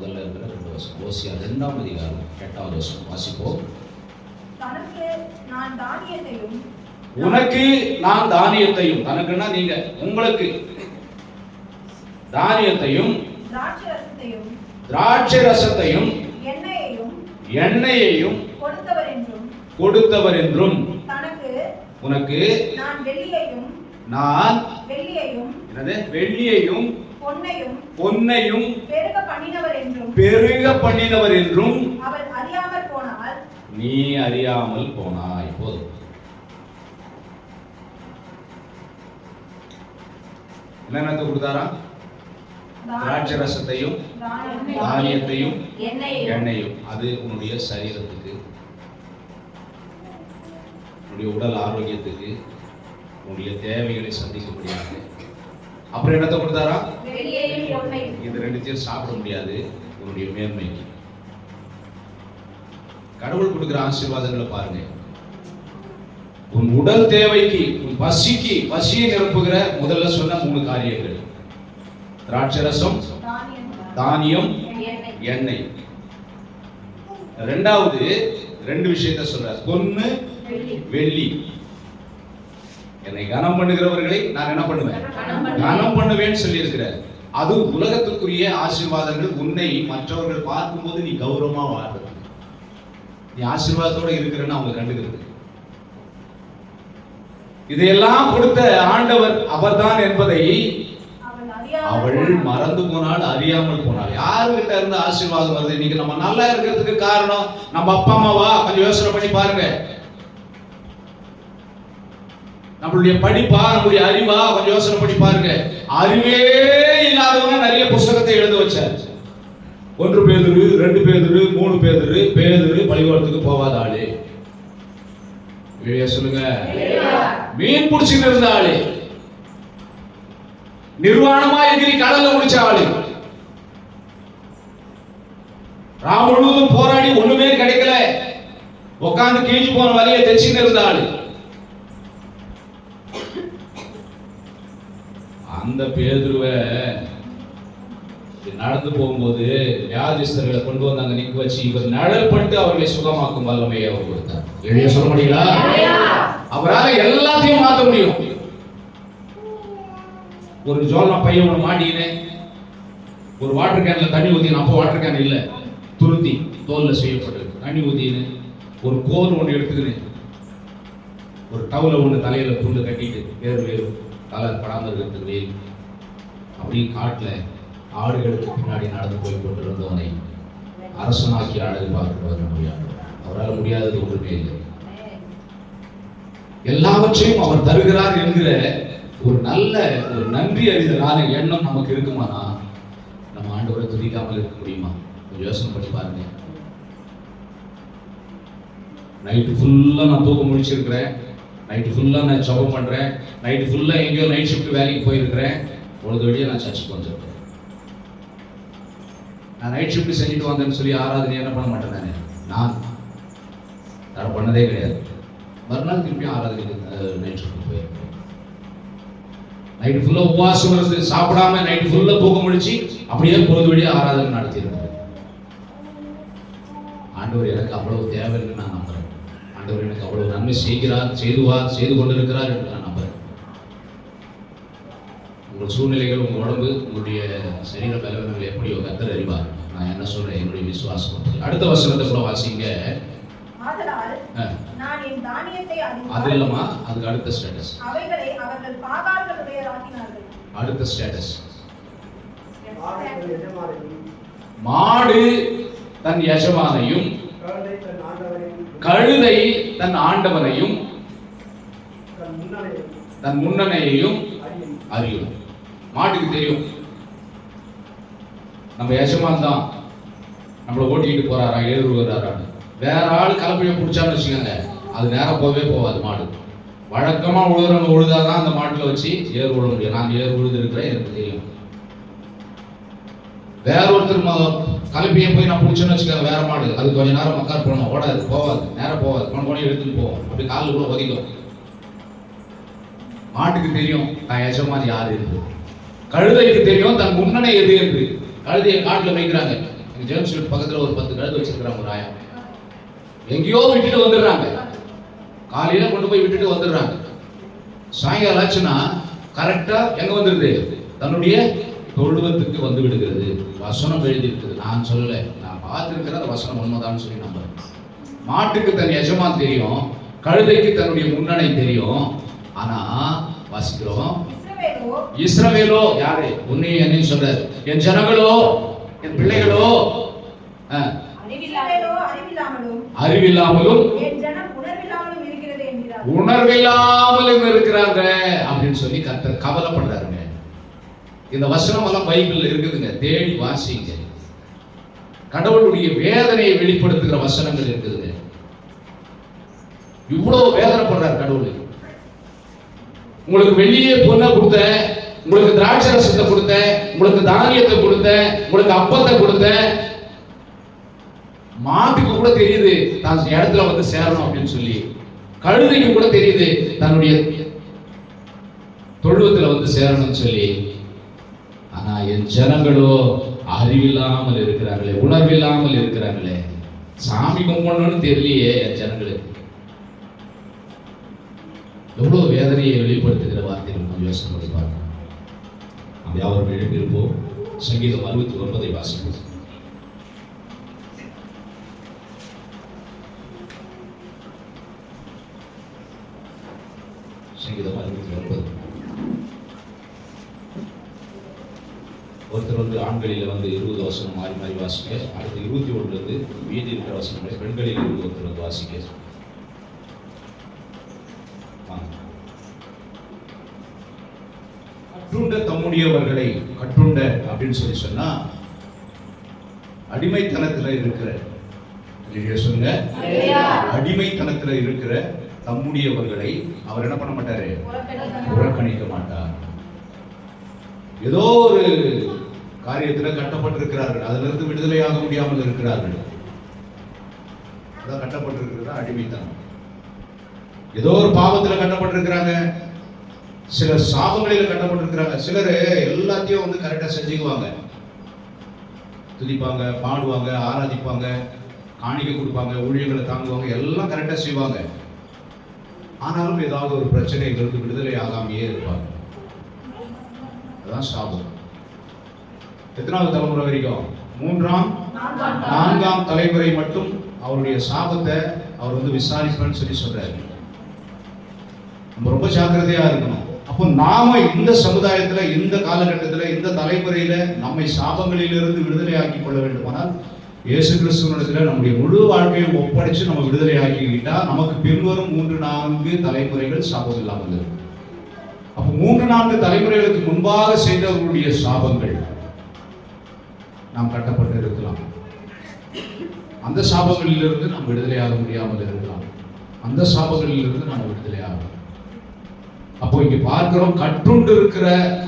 முதல்ல இருக்கிற 2 வசனம். ஓசியா 2ஆம் அதிகாரம் 8வது வசனம் வாசிப்போம். தனக்கு நான் தானியத்தையும், உனக்கு நான் தானியத்தையும், தனக்குன்னா நீங்க, உங்களுக்கு தானியத்தையும் திராட்சை ரசத்தையும் எண்ணெயையும் கொடுத்தவர் என்றும் உனக்கு நான் வெள்ளியையும் பொன்னையும் பெருக பண்ணினவர் என்றும் நீ அறியாமல் போனாய். போதும். என்னென்னத்தை கொடுத்தாரா? திராட்சை ரசத்தையும் தானியத்தையும் எண்ணெயும். அது உன்னுடைய சரீரத்துக்கு, உன்னுடைய உடல் ஆரோக்கியத்துக்கு, உன்னுடைய தேவைகளை சந்திக்கக்கூடியது. அப்புறம் என்னத்தை கொடுத்தாரா? இது 2 சாப்பிட முடியாது. உன்னுடைய மேன்மைக்கு கடவுள் கொடுக்கிற ஆசீர்வாதங்களை பாருங்க. உன் உடல் தேவைக்கு, உன் பசியை நிரப்புகிற முதல்ல சொன்ன 3 காரியங்கள்: திராட்சை ரசம், தானியம், எண்ணெய். 2வது 2 விஷயத்தை சொல்ற. பொன்னு, வெள்ளி. என்னை கனம் பண்ணுகிறவர்களை நான் என்ன பண்ணுவேன்? கனம் பண்ணுவேன்னு சொல்லி இருக்கிறார். அது உலகத்துக்குரிய ஆசீர்வாதங்கள். உன்னை மற்றவர்கள் பார்க்கும்போது நீ கௌரவமா வாழ்றது, நீ ஆசீர்வாதத்தோட இருக்கிறன்னு அவங்க கண்டுகிறது. இதையெல்லாம் கொடுத்த ஆண்டவர் அவர்தான் என்பதை அவள் மறந்து போனால், அறியாமல் போனாள். யாருகிட்ட இருந்து ஆசீர்வாதம் வருது? இன்னைக்கு நம்ம நல்லா இருக்கிறதுக்கு காரணம் நம்ம அப்பா அம்மாவா? கொஞ்சம் யோசனை பண்ணி பாருங்க. நம்மளுடைய படிப்பா, நம்மளுடைய அறிவா? கொஞ்சம் யோசனை பண்ணி பாருங்க. அறிவே இல்லாதவங்க நிறைய புத்தகத்தை எழுத வச்சார். 1 பேதுரு, 2 பேதுரு, 3 பேதுரு. பேதுரு பள்ளிக்கூடத்துக்கு போவாத ஆளு. சொல்லுங்க. மீன் பிடிச்சிட்டு இருந்த ஆளு, நிர்வாணமா எதிரி கடல்ல முடிச்ச ஆளு, முழுவதும் போராடி ஒண்ணுமே கிடைக்கல, உட்கார்ந்து கீழ்ச்சி போன வழியை தெரிச்சுட்டு இருந்த ஆளு. அந்த பேதுருவை நடந்து போகும்போது வியாதிஸ்தர்களை கொண்டு வந்தாங்க, நிக்க வச்சு இவர் நிழல் பட்டு அவர்களை சுகமாக்கும் வல்லமையை அவர் கொடுத்தார். எழுதிய சொல்ல முடியுங்களா? அவரால் எல்லாத்தையும் மாற்ற முடியும். ஒரு ஜோல்னா பையன் ஒன்று மாட்டினேன், ஒரு வாட்டர் கேன்ல தண்ணி ஊத்தினேன். அப்போ வாட்டர் கேன் இல்லை, துருத்தி தோல்ல செய்யப்பட்டது. தண்ணி ஊத்தினு ஒரு கோர் ஒன்று எடுத்துக்கினேன், ஒரு டவுல ஒன்று தலையில துண்டு கட்டிட்டு, வேறு தலை படாமல் இருக்கிறது வெயில். அப்படி காட்டுல ஆடுகளுக்கு பின்னாடி நடந்து போய் கொண்டிருந்தவனை அரசனாக்கி அழகு பார்க்கிறவர் முடியாது. அவரால் முடியாதது ஒன்றுமே இல்லை. எல்லாவற்றையும் அவர் தருகிறார் என்கிற ஒரு நல்ல ஒரு நன்றி அறிதலான எண்ணம் நமக்கு இருக்குமானா நம்ம ஆண்டவரை துதிக்காமல் இருக்க முடியுமா? கொஞ்சம் யோசனை பண்ணி பாருங்க. நைட்டு ஃபுல்லா நான் தூக்கம் முடிச்சிருக்கிறேன், நைட்டு ஃபுல்லா நான் ஜெபம் பண்றேன், நைட்டு ஃபுல்லா எங்கேயோ நைட் ஷிஃப்ட் வேலைக்கு போயிருக்கிறேன், பொழுது வழியா நான் சர்ச்சுக்கு வந்துருக்கேன். நான் நைட் ஷிஃப்ட் செஞ்சுட்டு வந்தேன்னு சொல்லி ஆராதனை என்ன பண்ண மாட்டேன். நான் யாரும் பண்ணதே கிடையாது. மறுநாள் திருப்பி ஆராதனைக்கு நைட் ஷிஃப்ட் போயிருக்கேன். நைட்டு ஃபுல்லா உபவாசம் இருந்து சாப்பிடாம நைட்டு ஃபுல்லா தூக்கம் முடிச்சு அப்படியே பொழுது வழியா ஆராதனை நடத்தியிருக்கேன். ஆண்டவர் எனக்கு அவ்வளவு தேவைன்னு நான் நம்புறேன். ஆண்டவர் எனக்கு அவ்வளவு நன்மை செய்து கொண்டிருக்கிறார் என்று நான் நம்புறேன். உங்கள் சூழ்நிலைகள், உங்க உடம்பு, உங்களுடைய சரீர பலவீனங்கள் எப்படியோ கர்த்தர் அறிவார். நான் என்ன சொல்றேன், என்னுடைய விசுவாசம். அடுத்த வசனத்தை கூட வாசிங்க. அது இல்லமா, அதுக்கு அடுத்த ஸ்டேட்டஸ். அடுத்த ஸ்டேட்டஸ், மாடு தன் எஜமானையும் கழுதை தன் ஆண்டவனையும் தன் முன்னனையையும் அறியும். மாட்டுக்கு தெரியும் நம்ம எஜமான் தான் நம்மளை ஓட்டிக்கிட்டு போறாரா, ஏறுகிறாரா. வேற ஆள் கலப்பையை பிடிச்சான்னு வச்சுக்கோங்க, அது நேரம் போகவே போகாது. மாடு வழக்கமா உழுதுறவங்க உழுதாதான் அந்த மாட்டுல வச்சு ஏறு விட முடியும். நான் ஏறு உழுது இருக்கிறேன், எனக்கு தெரியும். வேற ஒருத்தர் கலப்பையை போய் நான் பிடிச்சேன்னு வச்சுக்கோங்க, வேற மாடு, அது கொஞ்ச நேரம் மக்கார் போகணும், ஓடாது, போகாது, நேரம் போகாது, கொண்டு எடுத்துட்டு போவோம், அப்படி காலில் கூட ஒதிக்கும். மாட்டுக்கு தெரியும் தான் எஜமான் யாரு என்று. கழுதைக்கு தெரியும் தன் முன்னணை எது என்று. கழுதையை காட்டுல வைக்கிறாங்க, ஜேம்ஸ் வீட் பக்கத்துல ஒரு 10 கழுதை வச்சிருக்கிறாங்க ஒரு ஆயா. எங்கேயோ விட்டுட்டு வந்துடுறாங்க. காலையில கொண்டு போய் விட்டுட்டு வந்துடுறாங்க. சாயங்காலம் ஆச்சுன்னா கரெக்டா எங்க வந்துருது? தன்னுடைய தொழுவத்துக்கு வந்து விடுகிறது. வசனம் எழுதி இருக்குது, நான் சொல்லல, நான் பார்த்திருக்கிற அந்த வசனம் உண்மைதான்னு சொல்லி நம்புறேன். மாட்டுக்கு தன் எஜமான் தெரியும், கழுதைக்கு தன்னுடைய முன்னணை தெரியும். ஆனா வாசிக்கிறோம், இஸ்ரவேலோ யாரு? உன்னையும் என்னையும் சொல்றாரு. என் ஜனங்களோ, என் பிள்ளைகளோ அறிவில்லாமலும் உணர்வில்லாமலும் இருக்கிறாங்க அப்படின்னு சொல்லி கர்த்தர் கவலைப்படுறாருங்க. இந்த வசனம் எல்லாம் பைபிள்ல இருக்குதுங்க, தேடி வாசிங்க. கடவுளுடைய வேதனையை வெளிப்படுத்துகிற வசனங்கள் இருக்குதுங்க. இவ்வளவு வேதனைப்படுறாரு கடவுள். உங்களுக்கு வெள்ளியே பொண்ணை கொடுத்தேன், உங்களுக்கு திராட்சை ரசத்தை கொடுத்தேன், உங்களுக்கு தானியத்தை கொடுத்தேன், உங்களுக்கு அப்பத்தை கொடுத்தேன். மாட்டுக்கு கூட தெரியுது தான் இடத்துல வந்து சேரணும் அப்படின்னு சொல்லி. கழுதைக்கு கூட தெரியுது தன்னுடைய தொழுவத்துல வந்து சேரணும்னு சொல்லி. ஆனா என் ஜனங்களோ அறிவில்லாமல் இருக்கிறார்களே, உணர்வில்லாமல் இருக்கிறார்களே. சாமி கும்பிடணும்னு தெரியலையே என் ஜனங்களுக்கு. எவ்வளவு வேதனையை வெளிப்படுத்துகிற வார்த்தைகள் நம்ம யோசனை பண்ணி பார்க்கணும். நம்ம யாவரும் எழுப்பியிருப்போம். சங்கீதம் 69 வாசிப்போம். சங்கீதம் 69. ஒருத்தர் வந்து ஆண்களில் வந்து 20 வசனம் மாறி மாறி வாசிக்க, அடுத்து 21 இருந்து மீதி இருக்கிற வசனங்களை பெண்களில் 20 ஒருத்தர் வந்து வாசிக்க. கட்டுண்ட தம்முடையவர்களை, கட்டுண்ட அப்படின்னு சொல்லி சொன்னா அடிமைத்தனத்துல இருக்கிற, சொல்லுங்க, அடிமைத்தனத்துல இருக்கிற தம்முடையவர்களை அவர் என்ன பண்ண மாட்டாரு? புறக்கணிக்க மாட்டார். ஏதோ ஒரு காரியத்தில் கட்டப்பட்டிருக்கிறார்கள், அதிலிருந்து விடுதலையாக முடியாமல் இருக்கிறார்கள். அதான் கட்டப்பட்டிருக்கிறதா அடிமைத்தனம். ஏதோ ஒரு பாவத்தில் கட்டப்பட்டிருக்கிறாங்க, சிலர் சாபங்களில் கட்டப்பட்டிருக்கிறாங்க. சிலர் எல்லாத்தையும் வந்து கரெக்டா செஞ்சுக்குவாங்க, துதிப்பாங்க, பாடுவாங்க, ஆராதிப்பாங்க, காணிக்கை கொடுப்பாங்க, ஊழியர்களை தாங்குவாங்க, எல்லாம் கரெக்டா செய்வாங்க. ஆனாலும் ஏதாவது ஒரு பிரச்சனைகளுக்கு விடுதலை ஆகாமையே இருப்பாங்க. அதான் சாபம். எத்தனாவது தலைமுறை வரைக்கும்? 3ஆம் 4ஆம் தலைமுறை மட்டும் அவருடைய சாபத்தை அவர் வந்து விசாரிப்பேன்னு சொல்லி சொல்றாரு. நம்ம ரொம்ப ஜாக்கிரதையா இருக்கணும். அப்போ நாம இந்த சமுதாயத்துல, இந்த காலகட்டத்துல, இந்த தலைமுறையில நம்மை சாபங்களிலிருந்து விடுதலை ஆக்கி கொள்ள வேண்டுமானால் இயேசு கிறிஸ்துவினிடத்துல நம்முடைய முழு வாழ்க்கையை ஒப்படைச்சு நம்ம விடுதலை ஆக்கிக்கிட்டா நமக்கு பின்வரும் 3-4 தலைமுறைகள் சாபம் இல்லாமல் இருக்கும். அப்போ 3-4 தலைமுறைகளுக்கு முன்பாக செய்தவர்களுடைய சாபங்கள் நாம் கட்டப்பட்டு இருக்கலாம். அந்த சாபங்களிலிருந்து நாம் விடுதலையாக முடியாமல் இருக்கலாம். அந்த சாபங்களிலிருந்து நாம் விடுதலையாகும். அப்போ இங்க பார்க்கிறோம், கட்டுண்டு இருக்கிற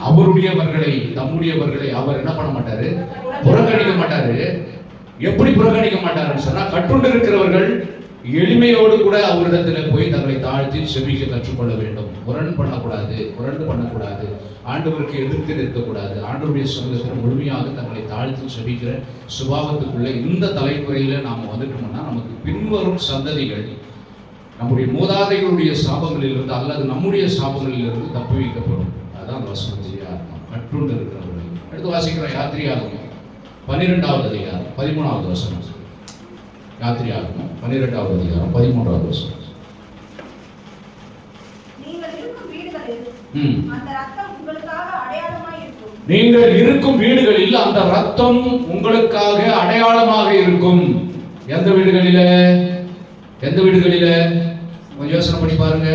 அவருடையவர்களை, தம்முடையவர்களை அவர் என்ன பண்ண மாட்டாரு? புறக்கணிக்க மாட்டாரு. எப்படி புறக்கணிக்க மாட்டாருன்னு சொன்னா, கட்டுண்டு இருக்கிறவர்கள் எளிமையோடு கூட அவரிடத்துல போய் தங்களை தாழ்த்தி செபிக்க கற்றுக்கொள்ள வேண்டும். முரண் பண்ணக்கூடாது, ஆண்டவருக்கு எதிர்த்து நிற்கக்கூடாது. ஆண்டவருடைய சமூகத்தில் முழுமையாக தங்களை தாழ்த்தி செபிக்கிற சுபாவத்துக்குள்ள இந்த தலைமுறையில நாம வந்துட்டோம்னா நமக்கு பின்வரும் சந்ததிகள் நம்முடைய மூதாதைகளுடைய சாபங்களிலிருந்து அல்லது நம்முடைய சாபங்களிலிருந்து தப்பு வைக்கப்படும். அதான் அந்த வசனத்திலேயே அர்த்தம், கட்டுண்டு இருக்கிறவர்கள். அடுத்து வாசிக்கிறோம் யாத்திரையாகும் 12வது அதிகாரம் 13வது வசனம். யாத்திரையாகும் 12வது அதிகாரம் 13வது வசனம். நீங்கள் இருக்கும் வீடுகளில் அந்த ரத்தம் உங்களுக்காக அடையாளமாக இருக்கும். எந்த வீடுகளில? எந்த வீடுகளில? கொஞ்சம் யோசனை பண்ணி பாருங்க.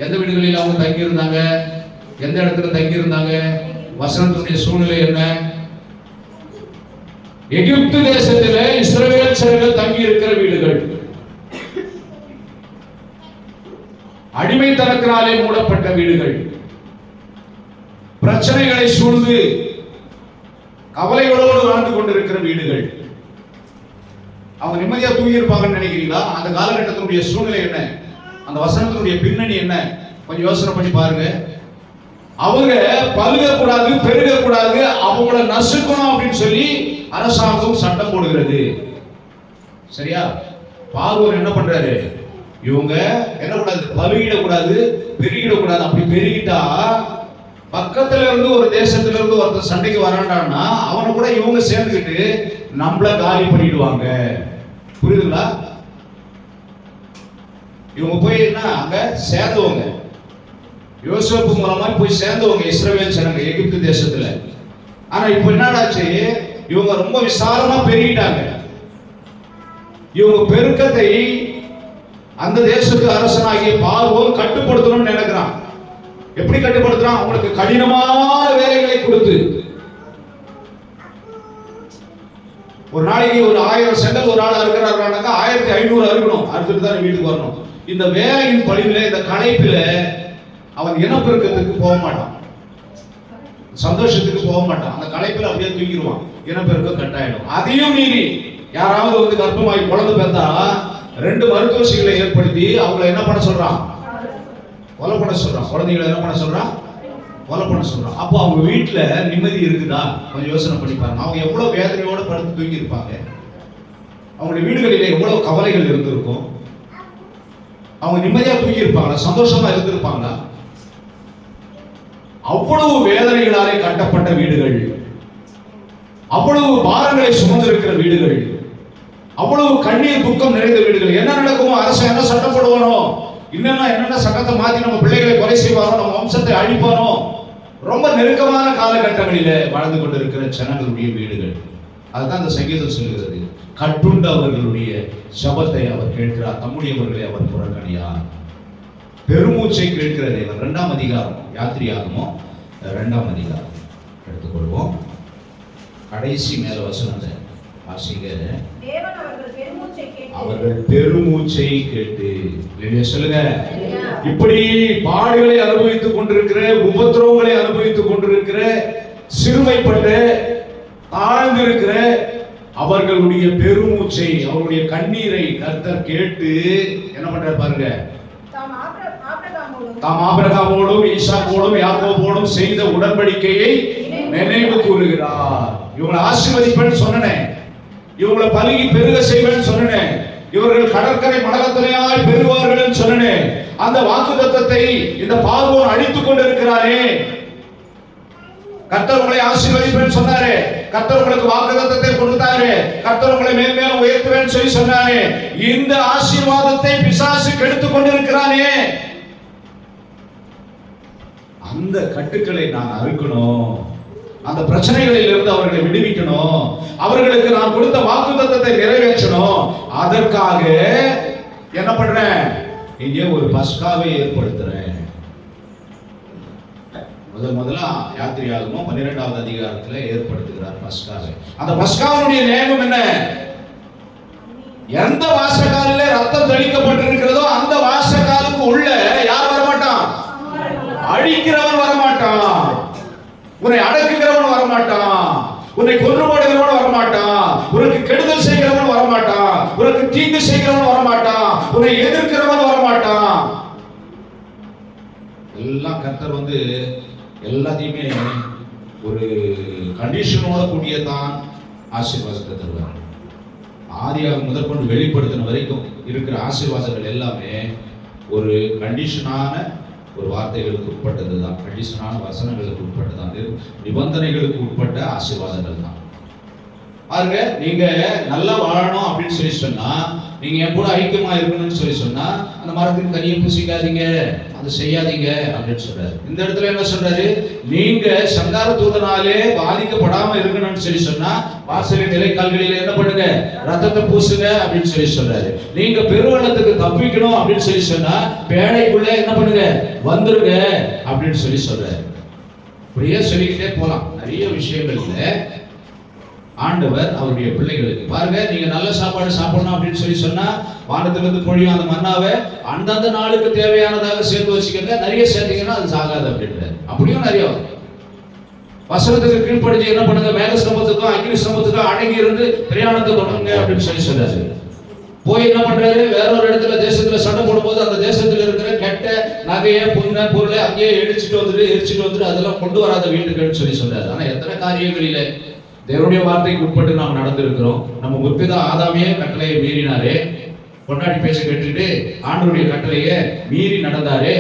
எந்த வீடுகளில் அவங்க தங்கி இருந்தாங்க? எந்த இடத்துல தங்கி இருந்தாங்க? வசனத்துடைய சூழ்நிலை என்ன? எகிப்து தேசத்திலே இஸ்ரவேலர்கள் தங்கி இருக்கிற வீடுகள், அடிமைத்தனத்தினாலே மூடப்பட்ட வீடுகள், பிரச்சனைகளை சூழ்ந்து கவலைகளோடு வாழ்ந்து கொண்டிருக்கிற வீடுகள். அவங்க நிம்மதியா தூங்கி இருப்பாங்கன்னு நினைக்கிறீங்களா? அந்த காலகட்டத்தினுடைய சூழ்நிலை என்ன? அந்த வசனத்தினுடைய பின்னணி என்ன? கொஞ்சம் யோசனை பண்ணி பாருங்க. அவங்க பழுகக்கூடாது, பெருகக்கூடாது, அவங்கள நசுக்கணும் அப்படின்னு சொல்லி அரசாங்கம் சட்டம் போடுகிறது. சரியா? பார்வோன் என்ன பண்றாரு? இவங்க என்ன கூடாது, பலுகிடக்கூடாது, பெருகிடக்கூடாது. அப்படி பெருகிட்டா பக்கத்துல இருந்து ஒரு தேசத்துல இருந்து ஒருத்தர் சண்டைக்கு வராண்டான்னா அவனை கூட இவங்க சேர்ந்துக்கிட்டு நம்மள காலி பண்ணிடுவாங்க. புரியுதுங்களா? இவங்க போய் என்ன அங்க சேர்ந்தவங்க, யோசேப்பு மூலமா போய் சேர்ந்தவங்க இஸ்ரவேல் ஜனங்க எகிப்து தேசத்துல. ஆனா இப்ப என்னடாச்சு, இவங்க ரொம்ப விசாலமா பெருகிட்டாங்க. இவங்க பெருக்கத்தை அந்த தேசத்து அரசனாகிய பார்வோன் கட்டுப்படுத்தணும்னு நினைக்கிறான். எப்படி கட்டுப்படுத்துறான்? அவங்களுக்கு கடினமான வேலைகளை கொடுத்து, ஒரு நாளைக்கு ஒரு 1000 செங்கல் ஒரு ஆள் அறுக்கிறாருனாக்கா 1500 அறுக்கணும், அறுத்துட்டு தான் வீட்டுக்கு வரணும். இந்த வேலையின் பழிவில, இந்த களைப்பில அவன் இனப்பெருக்கத்துக்கு போக மாட்டான், சந்தோஷத்துக்கு போக மாட்டான். அந்த களைப்பில் அப்படியே தூக்கிடுவான், இனப்பெருக்கம் கட்டாயிடும். அதையும் மீறி யாராவது வந்து கர்ப்பமாகி குழந்தை பிறந்தா 2 மருத்துவசிகளை ஏற்படுத்தி அவங்களை என்ன பண்ண சொல்றான்? கொலை பண்ண சொல்றான். குழந்தைகளை என்ன பண்ண சொல்றான்? கொலை பண்ண சொல்றான். அப்போ அவங்க வீட்டுல நிம்மதி இருக்குதா? கொஞ்சம் யோசனை பண்ணி பாருங்க. அவங்க எவ்வளவு வேதனையோட படுத்து தூங்கி இருப்பாங்க. அவங்களுடைய வீடுகளிலே எவ்வளவு கவலைகள் இருந்திருக்கும். அவங்க நிம்மதியா தூங்கி இருப்பாங்களா? சந்தோஷமா இருந்திருப்பாங்களா? அவ்வளவு வேதனைகளாலே கட்டப்பட்ட வீடுகள், அவ்வளவு பாரங்களை சுமந்திருக்கிற வீடுகள், அவ்வளவு கண்ணீர் துக்கம் நிறைந்த வீடுகள். என்ன நடக்குமோ, அரசு என்ன சட்டம் போடுவானோ, என்னென்ன சட்டத்தை மாத்தி நம்ம பிள்ளைகளை கொலை செய்வானோ, நம்ம வம்சத்தை அழிப்பானோ. ரொம்ப நெருக்கமான காலகட்டங்களில வாழ்ந்து கொண்டிருக்கிற ஜனங்களுடைய வீடுகள். அதுதான் அந்த சங்கீதம் சொல்கிறது. கட்டுண்டவர்களுடைய சபத்தை அவர் கேட்கிறார், தம்முடையவர்களை அவர் புறக்கணியார். பெருமூச்சை கேட்கிற தேவன். 2ஆம் அதிகாரம், யாத்திரையாகமோ 2ஆம் அதிகாரம் எடுத்துக்கொள்வோம். கடைசி மேல வசனத்தை வாசிங்க. அவர்கள் பெருமூச்சை கேட்டு, சொல்லுங்க, இப்படி பாடுகளை அனுபவித்துக் கொண்டிருக்கிற, உபத்திரவங்களை அனுபவித்துக் கொண்டிருக்கிற, சிறுமைப்பட்ட, தாழ்ந்திருக்கிற அவர்களுடைய பெருமூச்சை, அவருடைய கண்ணீரை கர்த்தர் கேட்டு என்ன பண்றார் பாருங்க. தாம் ஆபிரகாமோடும் ஈசாக்கோடும் யாக்கோபோடும் செய்த உடன்படிக்கையை நினைவு கூறுகிறார். இவங்களை ஆசீர்வதிப்பேன்னு சொன்னேன், இவங்களை பலுகி பெருக செய்வேன்னு சொன்னேன், இவர்கள் கடற்கரை மணலத்தனையாய் பெறுவார்கள் சொன்னேன். அந்த வாக்குத்தத்தத்தை இந்த பார்வோன் அழித்துக் கொண்டிருக்கிறாரே. கர்த்தர் உங்களை ஆசீர்வதிப்பேன்னு சொன்னாரே, கர்த்தர் உங்களுக்கு வாக்குத்தத்தத்தை கொடுத்தாரே, கர்த்தர் உங்களை மேன்மேலும் உயர்த்துவேன்னு சொல்லி சொன்னாரே. இந்த ஆசீர்வாதத்தை பிசாசு கெடுத்துக் கொண்டிருக்கிறானே. அந்த கட்டுக்களை நான் அறுக்கணும், அந்த பிரச்சனைகளில் இருந்து அவர்களை விடுவிக்கணும், அவர்களுக்கு நான் கொடுத்த வாக்குத்தத்தத்தை நிறைவேற்றணும். அதற்காக என்ன பண்றேன்? இங்கே ஒரு பஸ்காவை ஏற்படுத்துறேன். முதலா யாத்திரையாகமோ 12ஆவது அதிகாரத்துல ஏற்படுத்துகிறார் பஸ்காவை. அந்த பஸ்காவுடைய நியமம் என்ன? எந்த வாசக்காலில ரத்தம் தெளிக்கப்பட்டிருக்கிறதோ அந்த வாசக்காலுக்கு உள்ள யார் வரமாட்டான்? அழிக்கிறவன் வரமாட்டான், உன்னை அடக்குகிறவன் வரமாட்டான், உன்னை கொன்று போடுகிறவன் வரமாட்டான், உனக்கு கெடுதல் செய்கிறவன் வரமாட்டான், உனக்கு தீங்கு செய்கிறவன் வரமாட்டான், உன்னை எதிர்க்கிறவன் வரமாட்டான். எல்லாம் கர்த்தர் வந்து எல்லாத்தையுமே ஒரு கண்டிஷனோட கூடியதான் ஆசீர்வாதத்தை தருவார். ஆதியாகமம் முதற்கொண்டு வெளிப்படுத்தின வரைக்கும் இருக்கிற ஆசீர்வாதங்கள் எல்லாமே ஒரு கண்டிஷனான ஒரு வார்த்தைகளுக்கு உட்பட்டது தான், கண்டிஷனான வசனங்களுக்கு உட்பட்டதான், நிபந்தனைகளுக்கு உட்பட்ட ஆசீர்வாதங்கள் தான். பாருங்க, நீங்க நல்லா வாழணும் அப்படின்னு சொல்லி சொன்னா, நீங்க என் கூட ஐக்கியமா இருக்கணும்னு சொல்லி சொன்னா, அந்த மரத்துக்கு கனியை பூசிக்காதீங்க, அதை செய்யாதீங்க அப்படின்னு சொல்றாரு. இந்த இடத்துல என்ன சொல்றாரு? நீங்க சங்கார தூதனாலே பாதிக்கப்படாம இருக்கணும்னு சொல்லி சொன்னா, வாசலின் நிலைக்கால்களில என்ன பண்ணுங்க? ரத்தத்தை பூசுங்க அப்படின்னு சொல்லி சொல்றாரு. நீங்க பெருவெள்ளத்துக்கு தப்பிக்கணும் அப்படின்னு சொல்லி சொன்னா, பேழைக்குள்ள என்ன பண்ணுங்க? வந்துருங்க அப்படின்னு சொல்லி சொல்றாரு. இப்படியே சொல்லிக்கிட்டே போலாம். நிறைய விஷயங்கள்ல ஆண்டவர் அவருடைய பிள்ளைகளுக்கு, பாருங்க, நீங்க நல்ல சாப்பாடு சாப்பிடணும் அப்படின்னு சொல்லி சொன்னா, வானத்திலிருந்து பொழியும் அந்த மன்னாவை அந்தந்த நாளுக்கு தேவையானதாக சேர்த்து வச்சுக்கோங்க, நிறைய சேர்த்தீங்கன்னா அது சாகாது அப்படின்றாரு. அப்படியும் நிறைய வசனத்துக்கு கீழ்ப்படிஞ்சு என்ன பண்ணுங்க? மேக ஸ்தம்பத்துக்கும் அக்னி ஸ்தம்பத்துக்கும் அடங்கி இருந்து பிரயாணத்தை தொடங்குங்க அப்படின்னு சொல்லி சொல்றாரு. போய் என்ன பண்றாரு? வேற ஒரு இடத்துல தேசத்துல சண்டை போடும்போது அந்த தேசத்துல இருக்கிற கெட்ட நகையை பொருளை அங்கேயே எரிச்சிட்டு வந்துட்டு அதெல்லாம் கொண்டு வராத வீட்டுக்குன்னு சொல்லி சொல்றாரு. ஆனா எத்தனை காரியங்களில தேவனுடைய வார்த்தைக்கு உட்பட்டு நாம் நடந்திருக்கிறோம். நம்ம முற்பிதா ஆதாமே கட்டளையை மீறினாரே, கொண்டாடி பேச கேட்டுட்டு ஆண்டவருடைய கட்டளையை மீறி நடந்தாரே.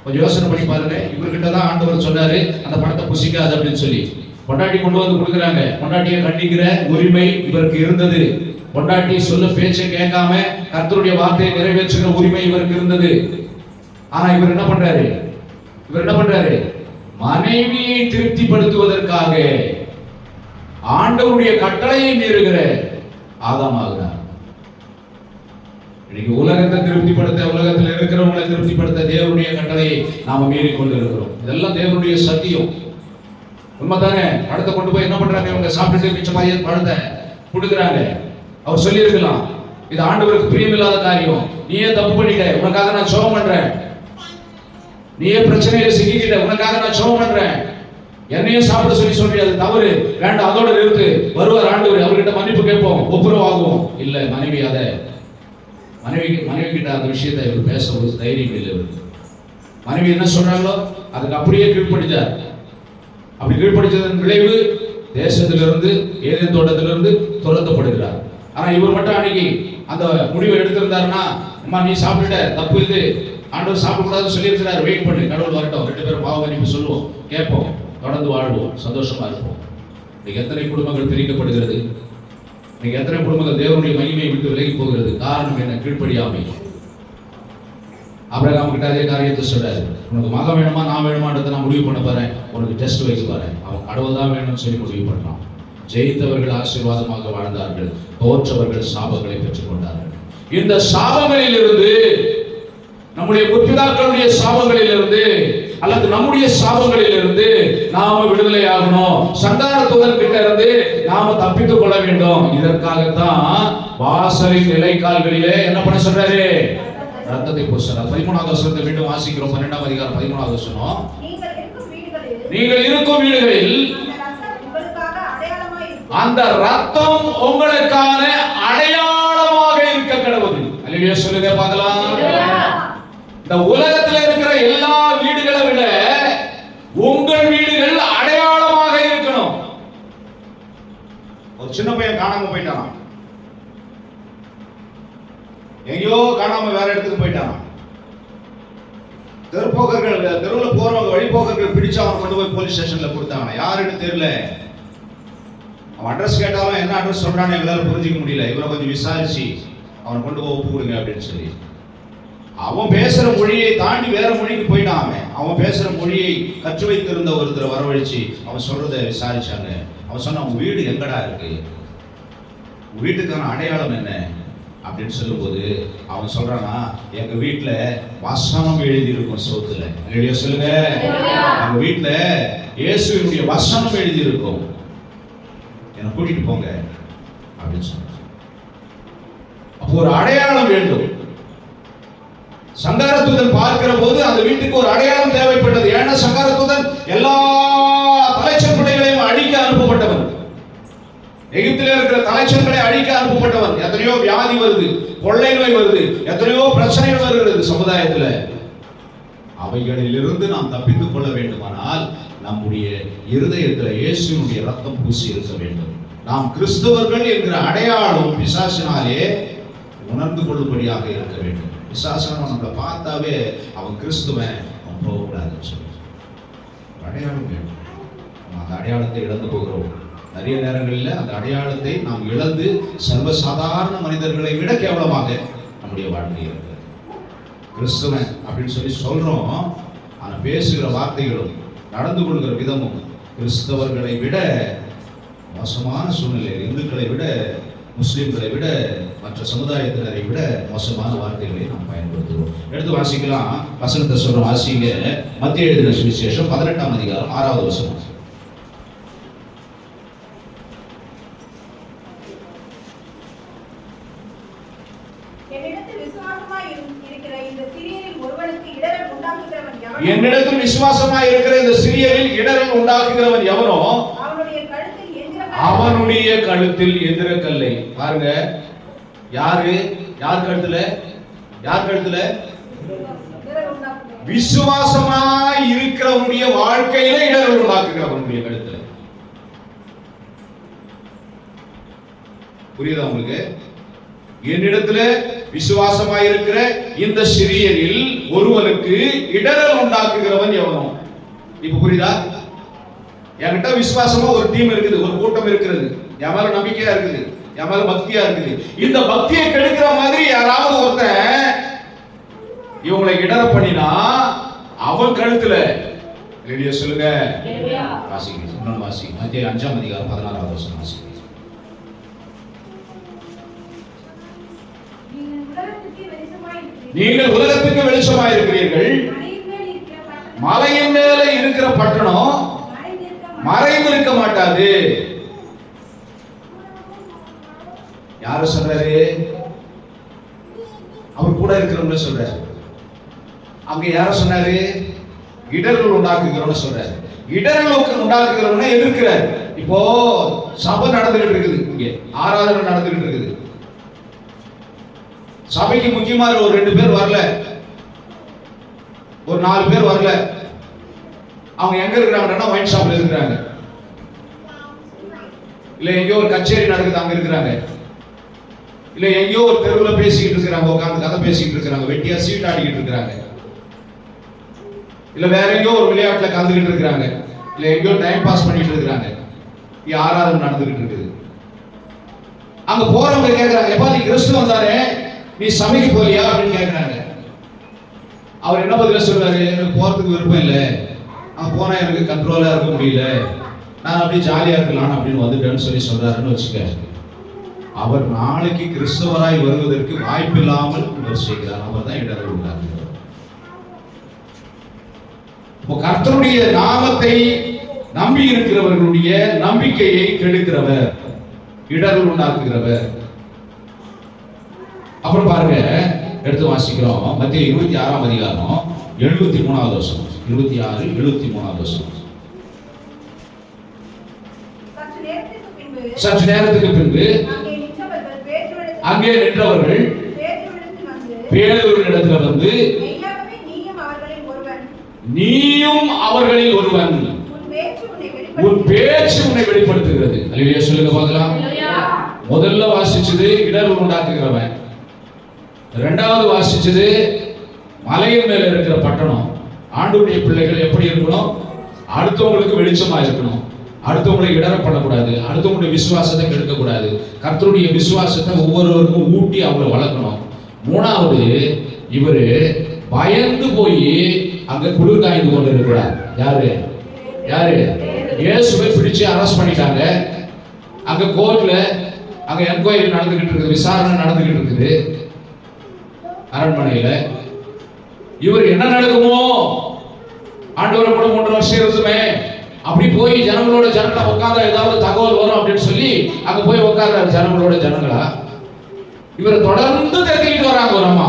கொஞ்சம் யோசனை பண்ணி பாருங்க. இவர்கிட்ட தான் ஆண்டவர் சொன்னாரு அந்த பணத்தை புசிக்காது அப்படின்னு சொல்லி. கொண்டாட்டி கொண்டு வந்து கொடுக்குறாங்க. கொண்டாட்டியை கண்டிக்கிற உரிமை இவருக்கு இருந்தது. கொண்டாட்டி சொல்ல பேச்சை கேட்காம கர்த்தருடைய வார்த்தையை நிறைவேற்றுகிற உரிமை இவருக்கு இருந்தது. ஆனா இவர் என்ன பண்றாரு? மனைவியை திருப்திப்படுத்துவதற்காக ஆண்டவருடைய கட்டளையை மீறுகிற ஆதாமாகிறார். இன்னைக்கு உலகத்தை திருப்திப்படுத்த, உலகத்தில் இருக்கிறவங்களை திருப்திப்படுத்த தேவனுடைய கட்டளையை நாம மீறி கொண்டு இருக்கிறோம். இதெல்லாம் தேவனுடைய சத்தியம், உண்மைதானே? படத்தை கொண்டு போய் என்ன பண்றாங்க இவங்க? சாப்பிட்டுட்டு மிச்சமாதிரி படத்தை கொடுக்குறாங்க. அவர் சொல்லி இருக்கலாம், இது ஆண்டவருக்கு பிரியமில்லாத காரியம், நீயே தப்பு பண்ணிட்ட, உனக்காக நான் ஜெபம் பண்றேன். நீயே பிரச்சனையில சிக்கிக்கிட்ட, உனக்காக நான் ஜெபம் பண்றேன். என்னையும் சாப்பிட சொல்லி சொல்றீ, அது தவறு, வேண்டாம், அதோட நிறுத்து. வருவார் ஆண்டவர், அவர்கிட்ட மன்னிப்பு கேட்போம், ஒப்புரவாகுவோம். இல்ல, மனைவி கிட்ட அந்த விஷயத்தை இவர் பேச ஒரு தைரியம் இல்லை. மனைவி என்ன சொல்றாங்களோ அதுக்கு அப்படியே கீழ்ப்படிச்சார். அப்படி கீழ்ப்படிச்சதன் விளைவு தேசத்திலிருந்து, ஏதேன் தோட்டத்திலிருந்து துரத்தப்படுகிறார். ஆனா இவர் மட்டும் அன்னைக்கு அந்த முடிவை எடுத்திருந்தாருன்னா, அம்மா நீ சாப்பிட்டுட்ட, தப்பு இது, ஆண்டவர் சாப்பிடக்கூடாதுன்னு சொல்லியிருக்கிறார், வெயிட் பண்ணு, கடவுள் வரட்டும், 2 பேரும் பாவ மன்னிப்பு சொல்லுவோம், கேட்போம், தொடர்ந்து வாழ்வோம், சந்தோஷமா இருப்போம். இன்னைக்கு எத்தனை குடும்பங்கள் பிரிக்கப்படுகிறது? இன்னைக்கு எத்தனை குடும்பங்கள் தேவனுடைய மகிமையை விட்டு விலகி போகிறது? காரணம் என்ன? கீழ்ப்படியாமை. ஆபிரகாம் கிட்ட அதே காரியத்தை சொல்றாரு, உனக்கு மகன் வேணுமா நான் வேணுமான்றதை நான் முடிவு பண்ண போறேன், உனக்கு டெஸ்ட் வைக்க போறேன். அவன் கடவுள் தான் வேணும்னு சொல்லி முடிவு பண்ணான். ஜெயித்தவர்கள் ஆசீர்வாதமாக வாழ்ந்தார்கள், தோற்றவர்கள் சாபங்களை பெற்றுக் கொண்டார்கள். இந்த சாபங்களில் இருந்து, நம்முடைய முற்பிதாக்களுடைய சாபங்களில் இருந்து அல்லது நம்முடைய சாபங்களில் இருந்து நாம விடுதலை ஆகணும். சங்கார தூதன் கிட்ட இருந்து நாம தப்பித்துக் கொள்ள வேண்டும். இதற்காகத்தான் வாசலின் நிலைக்கால்களிலே என்ன பண்ண சொல்றாரு? ரத்தத்தை பூசுறார். 13வது வசனத்தை மீண்டும் வாசிக்கிறோம். 12ஆம் அதிகாரம் 13வது வசனம். நீங்கள் இருக்கும் வீடுகளில் அந்த ரத்தம் உங்களுக்கான அடையாளமாக இருக்க கடவுது. அல்லேலூயா சொல்லுங்க பார்க்கலாம். இந்த உலகத்தில் இருக்கிற எல்லா வீடுகளை விட உங்கள் வீடுகள் அடையாளமாக இருக்கணும். ஒரு சின்ன பையன் காணாம போயிட்டான், எங்கேயோ காணாம வேற இடத்துக்கு போயிட்டான். தெருவில் போறவங்க, வழிபோக்கர்கள் பிடிச்சு அவன் கொண்டு போய் போலீஸ் ஸ்டேஷன்ல கொடுத்தாங்க. யாருன்னு தெரியல. அவன் அட்ரஸ் கேட்டாலும் என்ன அட்ரஸ் சொல்றான்னு எங்களால புரிஞ்சிக்க முடியல. இவரை கொஞ்சம் விசாரிச்சு அவன் கொண்டு போய் ஒப்பு கொடுங்க அப்படின்னு சொல்லி. அவன் பேசுற மொழியை தாண்டி வேற மொழிக்கு போயிட்டான். அவன் பேசுற மொழியை கற்று வைத்திருந்த ஒருத்தரை வரவழைச்சு அவன் சொல்றதை விசாரிச்சாங்க. அவன் சொன்னான், உன் வீடு எங்கடா இருக்கு, வீட்டுக்கான அடையாளம் என்ன அப்படின்னு சொல்லும்போது அவன் சொல்றானா, எங்க வீட்டுல வசனம் எழுதி இருக்கும் சோத்துல. எழுதிய சொல்லுங்க, எங்க வீட்டுல இயேசுவினுடைய வசனம் எழுதி இருக்கும், என்னை கூட்டிட்டு போங்க அப்படின்னு சொன்னான். அப்போ ஒரு அடையாளம் வேண்டும். சங்காரத்தூதன் பார்க்கிற போது அந்த வீட்டுக்கு ஒரு அடையாளம் தேவைப்பட்டது. ஏன்னா சங்காரத்தூதன் எல்லா தலைச்சற்படைகளையும் அழிக்க அனுப்பப்பட்டவன். எகிப்திலே இருக்கிற தலைச்சர்களை அழிக்க அனுப்பப்பட்டவன். எத்தனையோ வியாதி வருது, கொள்ளை நோய் வருது, எத்தனையோ பிரச்சனைகள் வருகிறது சமுதாயத்தில். அவைகளிலிருந்து நாம் தப்பித்துக் கொள்ள வேண்டுமானால் நம்முடைய இருதயத்தில் இயேசுவினுடைய ரத்தம் பூசி இருக்க வேண்டும். நாம் கிறிஸ்தவர்கள் என்கிற அடையாளம் பிசாசினாலே உணர்ந்து கொள்ளும்படியாக இருக்க வேண்டும். பிசாசனம் நம்மளை பார்த்தாவே அவன் கிறிஸ்துவன், அவன் போகக்கூடாதுன்னு சொல்லி அடையாளம் வேண்டும். அந்த அடையாளத்தை இழந்து போகிறோம். நிறைய நேரங்களில் அந்த அடையாளத்தை நாம் இழந்து சர்வசாதாரண மனிதர்களை விட கேவலமாக நம்முடைய வாழ்க்கை இருக்கிறது. கிறிஸ்துவன் அப்படின்னு சொல்லி சொல்றோம், ஆனா பேசுகிற வார்த்தைகளும் நடந்து கொள்கிற விதமும் கிறிஸ்தவர்களை விட மோசமான சூழ்நிலை, இந்துக்களை விட, முஸ்லிம்களை விட, மற்ற சமுதாயத்தினரை விட மோசமான வார்த்தைகளை நாம் பயன்படுத்துவோம். எடுத்து வாசிக்கலாம். வசனத்தை சொல்ற வாசிங்க. மத்திய எழுதின சுவிசேஷம் 18ஆம் அதிகாரம் 6வது வசனம். என்னிடத்தில் விசுவாசமாய் இருக்கிற இந்த சிறியரில் இடரல் உண்டாக்குகிறவன் எவனோ அவனுடைய கழுத்தில் எந்திரக்கல்லை. பாருங்க, யார் கழுத்துல? விசுவாசமாய் இருக்கிறவனுடைய வாழ்க்கையில இடரல் உண்டாக்குகிறவனுடைய கழுத்துல. புரியுதா உங்களுக்கு? என்னிடத்துல விசுவாசமாயிருக்கிற இந்த சிறியரில் ஒருவனுக்கு இடரல் உண்டாக்குகிறவன் எவனோ. இப்ப புரியுதா? என்கிட்ட விசுவாசமா ஒரு டீம் இருக்குது, ஒரு கூட்டம் இருக்கிறது, என் மேல நம்பிக்கையா இருக்குது, என் மேல பக்தியா இருக்குது. இந்த பக்தியை கெடுக்கிற மாதிரி யாராவது ஒருத்தன் இவங்களை இடர பண்ணினா அவன் கழுத்துல ரெடியா சொல்லுங்க. வாசிங்க, இன்னொன்னு வாசிங்க. மத்திய 5ஆம் அதிகாரம் 16வது வசனம் வாசிங்க. நீங்கள் உலகத்துக்கு வெளிச்சமாய் இருக்கிறீர்கள். மலையின் மேல இருக்கிற பட்டணம் மறைந்து இருக்க மாட்டாது. யாரு சொல்றாரு? அவர் கூட இருக்கிறவங்க சொல்றாரு. அங்க யார சொன்னாரு? இடர்கள் உண்டாக்குகிறவன சொல்றாரு. இடர்களுக்கு உண்டாக்குகிறவன எதிர்க்கிறார். இப்போ சபை நடந்துகிட்டு இருக்குது, இங்க ஆராதனை நடந்துகிட்டு இருக்குது. சபைக்கு முக்கியமா ஒரு 2 பேர் வரல, ஒரு 4 பேர் வரல. அவங்க எங்க இருக்கிறாங்கன்னா ஒயின் ஷாப்ல இருக்கிறாங்க, இல்ல எங்கேயோ ஒரு கச்சேரி நடக்குது அங்க இருக்கிறாங்க, இல்ல எங்கேயோ ஒரு தெருவில் பேசிக்கிட்டு இருக்கிறாங்க, உட்காந்து கதை பேசிக்கிட்டு இருக்கிறாங்க, வெட்டியா சீட் ஆடிக்கிட்டு இருக்கிறாங்க, இல்ல வேற எங்கேயோ ஒரு விளையாட்டுல கலந்துகிட்டு இருக்கிறாங்க, இல்ல எங்கேயோ டைம் பாஸ் பண்ணிட்டு இருக்கிறாங்க. ஆராதனை நடந்துகிட்டு இருக்குது. அங்க போறவங்க கேட்கிறாங்க, எப்பா நீ கிறிஸ்து வந்தாரே, நீ சபைக்கு போறியா அப்படின்னு கேட்கிறாங்க. அவர் என்ன பதில சொல்றாரு? எனக்கு போறதுக்கு விருப்பம் இல்லை, அங்க போனா எனக்கு கண்ட்ரோலா இருக்க முடியல, நான் அப்படியே ஜாலியா இருக்கலாம் அப்படின்னு வந்துட்டேன்னு சொல்றாருன்னு வச்சுக்க. அவர் நாளைக்கு கிறிஸ்தவராய் வருவதற்கு வாய்ப்பில்லாமல் செய்கிறார். அவர் தான் இடர்கள் உண்டாக்குகிறார். இப்போ கர்த்தருடைய நாமத்தை நம்பி இருக்கிறவர்களுடைய நம்பிக்கையை கெடுக்கிறவர், இடர்கள் உண்டாக்குகிறவர். அப்புறம் பாருங்க, எடுத்து வாசிக்கிறோம். மத்திய 26ஆம் அதிகாரம் 73வது வசனம். 26, 73வது வசனம். சற்று நேரத்துக்கு பின்பு அங்கே நின்றவர்கள் பேதுருவினிடத்தில் வந்து, நீயும் அவர்களில் ஒருவன், உன் பேச்சு உன்னை வெளிப்படுத்துகிறது. அல்லேலூயா சொல்லுங்க பார்க்கலாம். முதல்ல வாசிச்சது இடர்கள் உண்டாக்குகிறவன், இரண்டாவது வாசிச்சது மலையின் மேல இருக்கிற பட்டணம். ஆண்டவருடைய பிள்ளைகள் எப்படி இருக்கணும்? அடுத்தவங்களுக்கு வெளிச்சமா இருக்கணும், அடுத்தவங்களை இடர பண்ணக்கூடாது, அடுத்தவங்களுடைய விசுவாசத்தை கெடுக்கக்கூடாது, கர்த்தருடைய விசுவாசத்தை ஒவ்வொருவருக்கும் ஊட்டி அவங்களை வளர்க்கணும். மூணாவது, இவரு பயந்து போய் அங்க குளிர் காய்ந்து கொண்டு இருக்கிறார். யாரு யாரு? இயேசுவை பிடிச்சு அரெஸ்ட் பண்ணிட்டாங்க. அங்க கோர்ட்ல அங்க என்கொயரி நடந்துகிட்டு இருக்குது, விசாரணை நடந்துகிட்டு இருக்குது அரண்மனையில. இவர் என்ன நடக்குமோ, ஆண்டவரை கூட 3 வருஷம் இருந்துமே, அப்படி போய் ஜனங்களோட ஜனங்களா உட்கார்ந்தா ஏதாவது தகவல் வரும் அப்படின்னு சொல்லி அங்க போய் உட்கார்றாரு ஜனங்களோட ஜனங்களா. இவரை தொடர்ந்து தேடிட்டு வராங்க ஒரு அம்மா.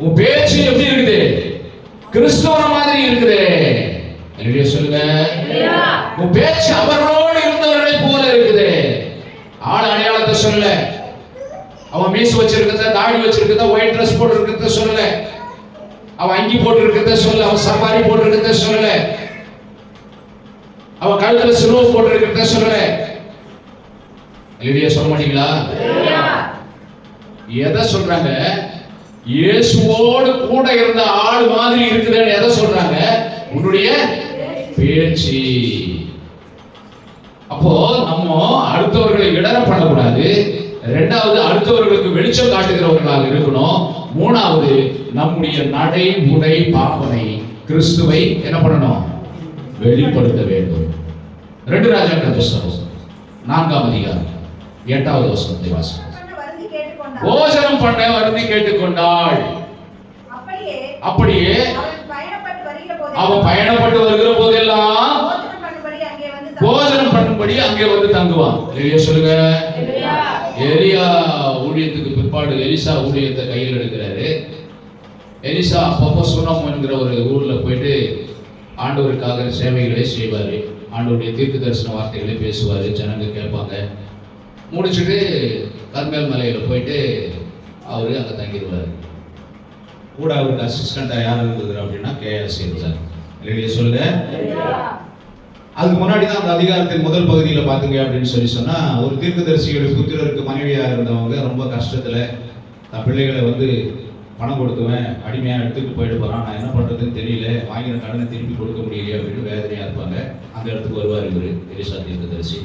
உன் பேச்சு எப்படி இருக்குது? கிறிஸ்தவ மாதிரி இருக்குது. அல்லேலூயா சொல்லுங்க. உன் பேச்சு அவரோடு இருந்தவர்களை போல இருக்குது. ஆள் அடையாளத்தை சொல்ல, அவன் மீசு வச்சிருக்கிறத, தாடி வச்சிருக்கிறத, ஒயிட் ட்ரெஸ் போட்டு இருக்கிறத சொல்லல, அவன் அங்கி போட்டு இருக்கிறத சொல்ல, அவன் சஃபாரி போட்டு இருக்கிறத சொல்லல, அவன் கழுத்துல சிலுவை போட்டு இருக்கிறத சொல்லல. அல்லேலூயா சொல்ல மாட்டீங்களா? எதை சொல்றாங்க? இயேசுவோடு கூட இருந்த ஆள் மாதிரி இருக்குதுன்னு எதை சொல்றாங்க? உன்னுடைய பேச்சு. அப்போ நம்ம அடுத்தவர்களை இடர பண்ணக்கூடாது. இரண்டாவது, அடுத்தவர்களுக்கு வெளிச்சம் காட்டுகிறவர்களாக இருக்கணும். மூணாவது, நம்முடைய நடை உடை பாவனை கிறிஸ்துவை என்ன பண்ணணும்? வெளிப்படுத்த வேண்டும். 2 ராஜாக்கள் புத்தகம் 4ஆம் அதிகாரம் 8வது வசனத்தை வாசிப்போம். போஜனம் பண்ண வருந்தி கேட்டுக்கொண்டாள். அப்படியே அவன் பயணப்பட்டு வருகிற போதெல்லாம் போஜனம் பண்ணும்படி அங்கே வந்து தங்குவான். எலியா சொல்லுங்க. எலியா ஊழியத்துக்கு பிற்பாடு எலிசா ஊழியத்தை கையில் எடுக்கிறாரு. எலிசா அப்பப்போ சுனம் என்கிற ஒரு ஊர்ல போயிட்டு ஆண்டவருக்காக சேவைகளை செய்வாரு. ஆண்டவருடைய தீர்க்க தரிசன வார்த்தைகளை பேசுவாரு, ஜனங்க கேட்பாங்க. முடிச்சுட்டு கர்மேல் மலையில போயிட்டு அவரு அங்க தங்கிடுவாரு. கூட அவருக்கு அசிஸ்டண்டா யார் இருந்தது அப்படின்னா கேஎஸ் இருந்தார். இல்லையா சொல்லுங்க. அதுக்கு முன்னாடி தான் அந்த அதிகாரத்தின் முதல் பகுதியில் பார்த்தீங்க அப்படின்னு சொன்னா, ஒரு தீர்க்கதரிசியுடைய புத்திரருக்கு மனைவியாக இருந்தவங்க ரொம்ப கஷ்டத்தில் தன் பிள்ளைகளை வந்து பணம் கொடுக்குவேன், அடிமையாக எடுத்துகிட்டு போயிட்டு போகிறான், நான் என்ன பண்ணுறதுன்னு தெரியல, வாங்கின கடனை திருப்பி கொடுக்க முடியலையே அப்படின்னு வேதனையாக இருப்பாங்க. அந்த இடத்துக்கு வருவார் இவர் எலிசா தீர்க்கதரிசி.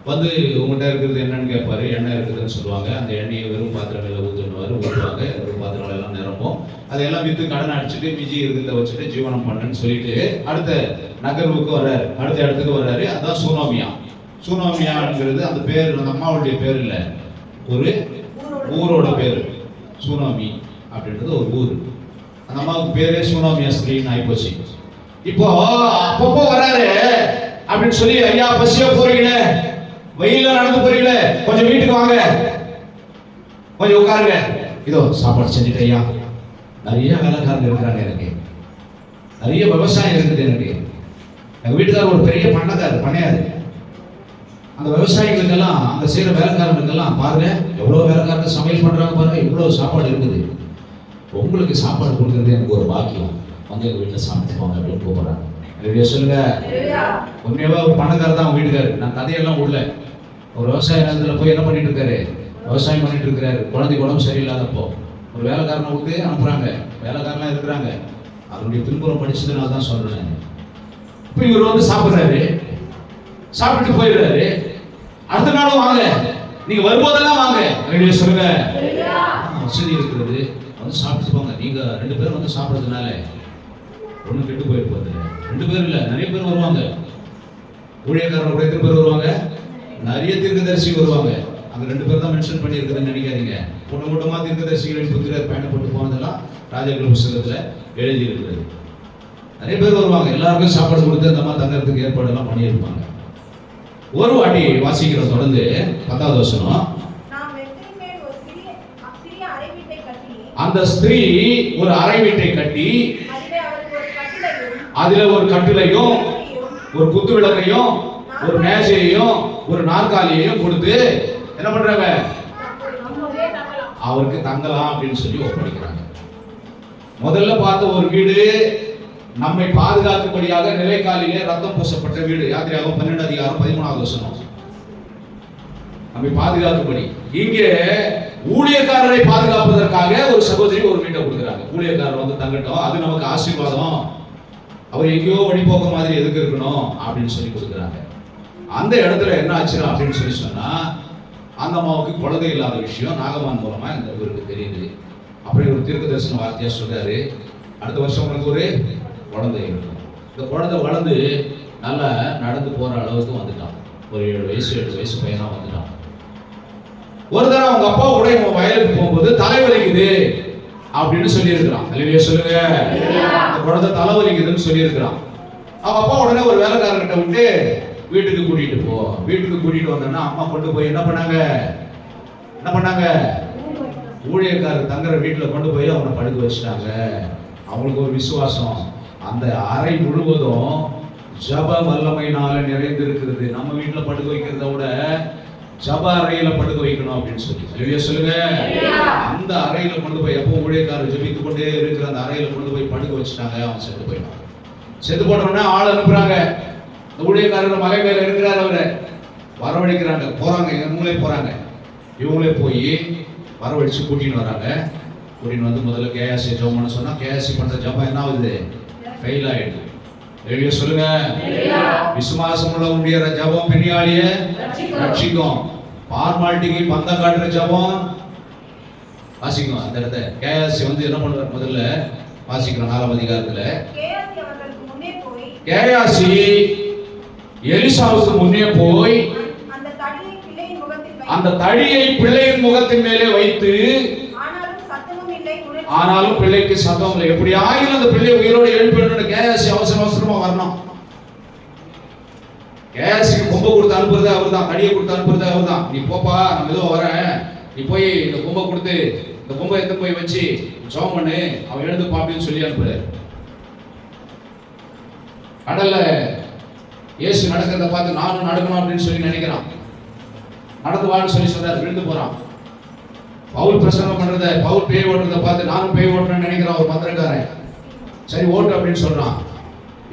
வந்து உங்கள்கிட்ட இருக்கிறது என்னன்னு கேட்பாரு. எண்ணெய் இருக்குதுன்னு சொல்லுவாங்க. அந்த எண்ணெயை வெறும் பாத்திரங்களில் ஊற்றுவார், ஊற்றுவாங்க. வெறும் பாத்திரங்கள் எல்லாம் நிரம்பும். அதையெல்லாம் விற்று கடன் அடிச்சுட்டு மிஜி இருக்கிறத வச்சுட்டு ஜீவனம் பண்ணுன்னு சொல்லிட்டு அடுத்த நகர்வுக்கு வர்றாரு, அடுத்த இடத்துக்கு வர்றாரு. அதுதான் சூனோமியா. சூனோமியாங்கிறது அந்த பேர் அந்த அம்மாவுடைய பேர் இல்லை, ஒரு ஊரோட பேர். சூனோமி அப்படின்றது ஒரு ஊர். அந்த அம்மாவுக்கு பேரே சூனோமியா ஸ்திரீன்னு ஆயிப்போச்சு. இப்போ அப்பப்போ வராரு அப்படின்னு சொல்லி, ஐயா பசியா போறீங்களே, வெயில நடந்து போறீங்களே, கொஞ்சம் வீட்டுக்கு வாங்க, கொஞ்சம் உட்காருங்க, இதோ சாப்பாடு செஞ்சுட்டு ஐயா. நிறைய வேலைக்காரங்க இருக்கிறாங்க, எனக்கு நிறைய விவசாயம் இருக்குது. எனக்கு எங்க வீட்டுக்காரர் ஒரு பெரிய பண்ணையாரு. அந்த விவசாயிகளுக்கெல்லாம், அங்க செய்யற வேலைக்காரங்களுக்கெல்லாம் பாருங்க எவ்வளவு வேலைக்காரங்க சமையல் பண்றாங்க பாருங்க, இவ்வளவு சாப்பாடு இருக்குது. உங்களுக்கு சாப்பாடு கொடுக்கறது எனக்கு ஒரு பாக்கியம், வந்து எங்க வீட்டுல சாப்பிட்டு போங்க அப்படின்னு கூப்பிடுறாங்க. சொல்லுங்க, உண்மையாவா ஒரு பணக்காரர் தான் வீட்டுக்காரு. நான் கதையெல்லாம் உள்ள ஒரு விவசாய நிலத்துல போய் என்ன பண்ணிட்டு இருக்காரு, விவசாயம் பண்ணிட்டு இருக்கிறாரு. குழந்தைக்கு உடம்பு சரியில்லாதப்போ ஒரு வேலைக்காரனை விட்டு அனுப்புறாங்க. வேலைக்காரனா இருக்கிறாங்க. அதனுடைய பின்புறம் படிச்சதுனால தான் சொல்றேன். இப்போ இவர் வந்து சாப்பிடுறாரு, சாப்பிட்டு போயிடுறாரு. அடுத்த நாளும் வாங்க, நீங்க வரும்போதெல்லாம் வாங்க. சொல்லுங்க, வசதி இருக்கிறது, வந்து சாப்பிட்டு போங்க. நீங்க 2 பேரும் வந்து சாப்பிட்றதுனால ஒன்றும் கெட்டு போயிருப்பது. 2 பேர் இல்லை, நிறைய பேர் வருவாங்க. ஊழியக்காரர்கள் எத்தனை பேர் வருவாங்க, நிறைய தீர்க்கதரிசி வருவாங்க. அங்க 2 பேர் தான் மென்ஷன் பண்ணி இருக்குதுன்னு நினைக்காதீங்க. கூட்டமா தீர்க்கதரிசிகளின் புத்திரர் பயணப்பட்டு போனதெல்லாம் ராஜாக்கள் புஸ்தகத்துல எழுதி இருக்கிறது. நிறைய பேர் வருவாங்க, எல்லாருக்கும் சாப்பாடு கொடுத்து அந்த மாதிரி தங்கறதுக்கு ஏற்பாடு எல்லாம் பண்ணியிருப்பாங்க. ஒரு வாட்டி வாசிக்கிறோம் தொடர்ந்து 10வது வசனம். அந்த ஸ்திரீ ஒரு அறை வீட்டை கட்டி அதுல ஒரு கட்டிலையும் ஒரு குத்து விளக்கையும் ஒரு மேஜையையும் ஒரு நாற்காலியையும் கொடுத்து என்ன பண்றாங்க, அவருக்கு தங்கலாம் அப்படின்னு சொல்லி ஒப்படைக்கிறாங்க. முதல்ல பார்த்த ஒரு வீடு நம்மை பாதுகாக்கும்படியாக நிலைக்காலிலே ரத்தம் பூசப்பட்ட வீடு. யாத்திரையாகவும் 12 அதிகாரம் 13வது வசனம். நம்மை பாதுகாக்கும்படி. இங்கே ஊழியக்காரரை பாதுகாப்பதற்காக ஒரு சகோதரி ஒரு வீட்டை கொடுக்குறாங்க. ஊழியக்காரர் வந்து தங்கட்டும், அது நமக்கு ஆசீர்வாதம், அவர் எங்கேயோ வழிபோக்க மாதிரி எதுக்கு இருக்கணும் அப்படின்னு சொல்லி கொடுக்குறாங்க. அந்த இடத்துல என்ன ஆச்சு அப்படின்னு சொல்லி சொன்னா, அந்த அம்மாவுக்கு குழந்தை இல்லாத விஷயம் நாகமான் மூலமா இந்த இவருக்கு தெரியுது. அப்புறம் ஒரு தீர்க்க தரிசன வார்த்தையா சொல்றாரு, அடுத்த வருஷம் உனக்கு ஒரு குழந்தை இருக்கும். இந்த குழந்தை வளர்ந்து நல்லா நடந்து போற அளவுக்கு வந்துட்டான். ஒரு 7 வயசு 8 வயசு பையனா வந்துட்டான். ஒரு தடவை அவங்க அப்பா கூட இவன் வயலுக்கு போகும்போது தலைவலிக்குது அப்படின்னு சொல்லி இருக்கிறான். அல்லேலூயா சொல்லுங்க. அந்த குழந்தை தலைவலிக்குதுன்னு சொல்லி இருக்கிறான். அவன் அப்பா உடனே ஒரு வேலைக்காரர்கிட்ட விட்டு வீட்டுக்கு கூட்டிட்டு போ. வீட்டுக்கு கூட்டிட்டு வந்தோன்னா அம்மா கொண்டு போய் என்ன பண்ணாங்க, ஊழியக்காரர் தங்குற வீட்டுல கொண்டு போய் அவனை படுக்க வச்சுட்டாங்க. அவங்களுக்கு ஒரு விசுவாசம், அந்த அறை முழுவதும் ஜப வல்லமையினால நிறைந்து இருக்கிறது. நம்ம வீட்டுல படுக்க வைக்கிறத விட ஜப அறையில படுக்க வைக்கணும் அப்படின்னு சொல்லி அல்லேலூயா சொல்லுங்க. அந்த அறையில கொண்டு போய் எப்போ ஊழியக்காரர் ஜெபித்து கொண்டே இருக்கிற அந்த அறையில கொண்டு போய் படுக்க வச்சுட்டாங்க. அவன் செத்து போயிட்டான். செத்து போட்டோம்னா ஆள் அனுப்புறாங்க. இந்த ஊழியக்காரர் மலை மேல இருக்கிறார், அவரை வரவழைக்கிறாங்க. போறாங்க, இவங்களே போறாங்க. இவங்களே போய் வரவழைச்சு கூட்டின்னு வராங்க. கூட்டின்னு வந்து முதல்ல கேஎஸ்சி ஜெபம்னு சொன்னா, கேஎஸ்சி பண்ற ஜெபம் என்ன ஆகுது, ஃபெயில் ஆயிடுது. அல்லேலூயா சொல்லுங்க. விசுவாசம் உள்ளவனுடைய ஜெபம் பின்னாடிய ரட்சிக்கும். ஃபார்மாலிட்டிக்கு பந்தம் காட்டுற ஜெபம் வாசிக்கும். அந்த இடத்துல கேஎஸ்சி வந்து என்ன பண்றாரு, முதல்ல வாசிக்கிறோம் 4ஆம் அதிகாரத்துல. கேயாசி எலிசாவுக்கு முன்னே போய் அந்த தடியை பிள்ளையின் முகத்தின் மேலே வைத்து, ஆனாலும் பிள்ளைக்கு சத்தம் இல்லை. எப்படி ஆகிலும் அந்த பிள்ளை உயிரோடு எழுப்பிடணும். கேயாசி அவசரமா வரணும். கேயாசிக்கு கொம்பை கொடுத்து அனுப்புறது அவர் தான், தடியை கொடுத்து அனுப்புறது அவர் தான். நீ போப்பா, நம்ம ஏதோ வரேன், நீ போய் இந்த கொம்பை கொடுத்து இந்த கொம்பை எடுத்து போய் வச்சு ஜெபம் பண்ணு, அவன் எழுந்துப்பா அப்படின்னு சொல்லி அனுப்புறாரு. கடல்ல இயேசு நடக்கிறத பார்த்து நானும் நடக்கணும் அப்படின்னு சொல்லி நினைக்கிறான். நடந்து வான்னு சொல்லி சொல்றாரு, விழுந்து போறான். பவுல் பிரசங்கம் பண்றத, பவுல் பேய் ஓட்டுறத பார்த்து நானும் பேய் ஓட்டணும்னு நினைக்கிறான் ஒரு மந்திரக்காரன். சரி ஓட்டு அப்படின்னு சொல்றான்.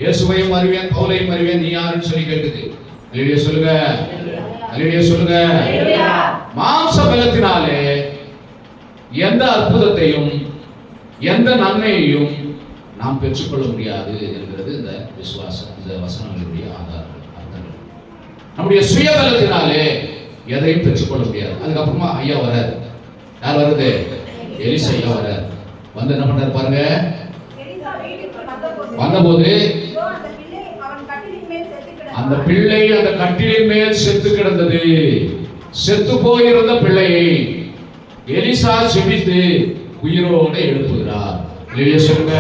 இயேசுவையும் அறிவேன், பவுலையும் அறிவேன், நீ யாருன்னு சொல்லி கேட்டது. அல்லேலூயா சொல்லுங்க, அல்லேலூயா சொல்லுங்க. மாம்ச பலத்தினாலே எந்த அற்புதத்தையும் எந்த நன்மையையும் நாம் பெற்றுக்கொள்ள முடியாது என்கிறது இந்த விசுவாசம், இந்த வசனங்களுடைய ஆதாரங்கள், அர்த்தங்கள். நம்முடைய சுயபலத்தினாலே எதையும் பெற்றுக்கொள்ள முடியாது. அதுக்கப்புறமா ஐயா வராது. யார் வருது? எலிசா ஐயா வராது. வந்து என்ன பண்றாரு பாருங்க. வந்தபோது அந்த பிள்ளை அந்த கட்டிலின் மேல் செத்து கிடந்தது. செத்து போயிருந்த பிள்ளையை எலிசா செபித்து உயிரோடு எழுப்புகிறார். சொல்லுங்க.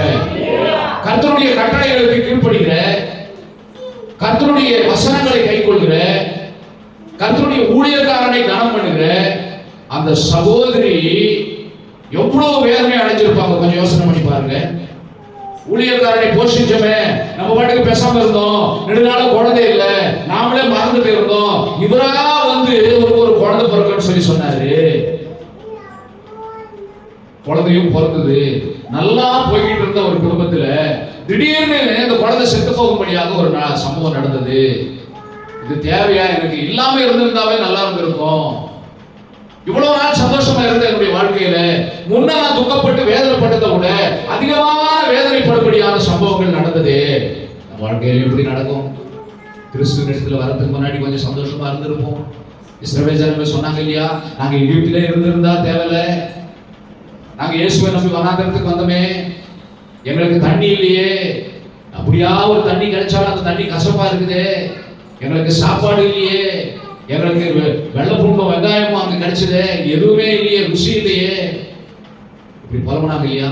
கர்த்தருடைய கட்டளைகளுக்கு கீழ்ப்படுகிற, கர்த்தருடைய வசனங்களை கைக்கொள்கிற, கர்த்தருடைய ஊழியக்காரனை கனம் பண்ணுகிற அந்த சகோதரி எவ்வளவு வேதனை அடைஞ்சிருப்பாங்க. கொஞ்சம் யோசனை பண்ணி பாருங்க. ஊழியக்காரனை போஷிச்சோமே, நம்ம பாட்டுக்கு பேசாம இருந்தோம், நெடுநாள குழந்தை இல்ல, நாமளே மறந்துட்டு இருந்தோம், இவரா வந்து ஒரு குழந்தை பிறக்குன்னு சொல்லி சொன்னாரு. குழந்தையும் பிறந்தது. நல்லா போய்கிட்டு இருந்த ஒரு குடும்பத்துல திடீர்னு இந்த குழந்தை செத்து போகும்படியாக ஒரு சம்பவம் நடந்தது. இது தேவையா? எனக்கு இல்லாம இருந்திருந்தாவே நல்லா இருந்திருக்கும். இவ்வளவு நாள் சந்தோஷமா இருந்த என்னுடைய வாழ்க்கையில முன்ன நான் துக்கப்பட்டு வேதனைப்பட்டதை விட அதிகமான வேதனைப்படும்படியான சம்பவங்கள் நடந்தது. நம்ம வாழ்க்கையில எப்படி நடக்கும்? கிறிஸ்துவின் இடத்துல வரதுக்கு முன்னாடி கொஞ்சம் சந்தோஷமா இருந்திருப்போம். இஸ்ரவேல் ஜனங்கள் சொன்னாங்க இல்லையா, நாங்க எகிப்திலே இருந்திருந்தா தேவையில்ல, நாங்க இயேசுவை நம்பி வனாந்தரத்துக்கு வந்தோமே, எங்களுக்கு தண்ணி இல்லையே, அப்படியா ஒரு தண்ணி கிடைச்சாலும் அந்த தண்ணி கசப்பா இருக்குது, எங்களுக்கு சாப்பாடு இல்லையே, எங்களுக்கு வெள்ளப்பூண்டும் வெங்காயமும் அங்க கிடைச்சது, எதுவுமே இல்லையே, ருசி இல்லையே, இப்படி புலம்புனாங்க இல்லையா?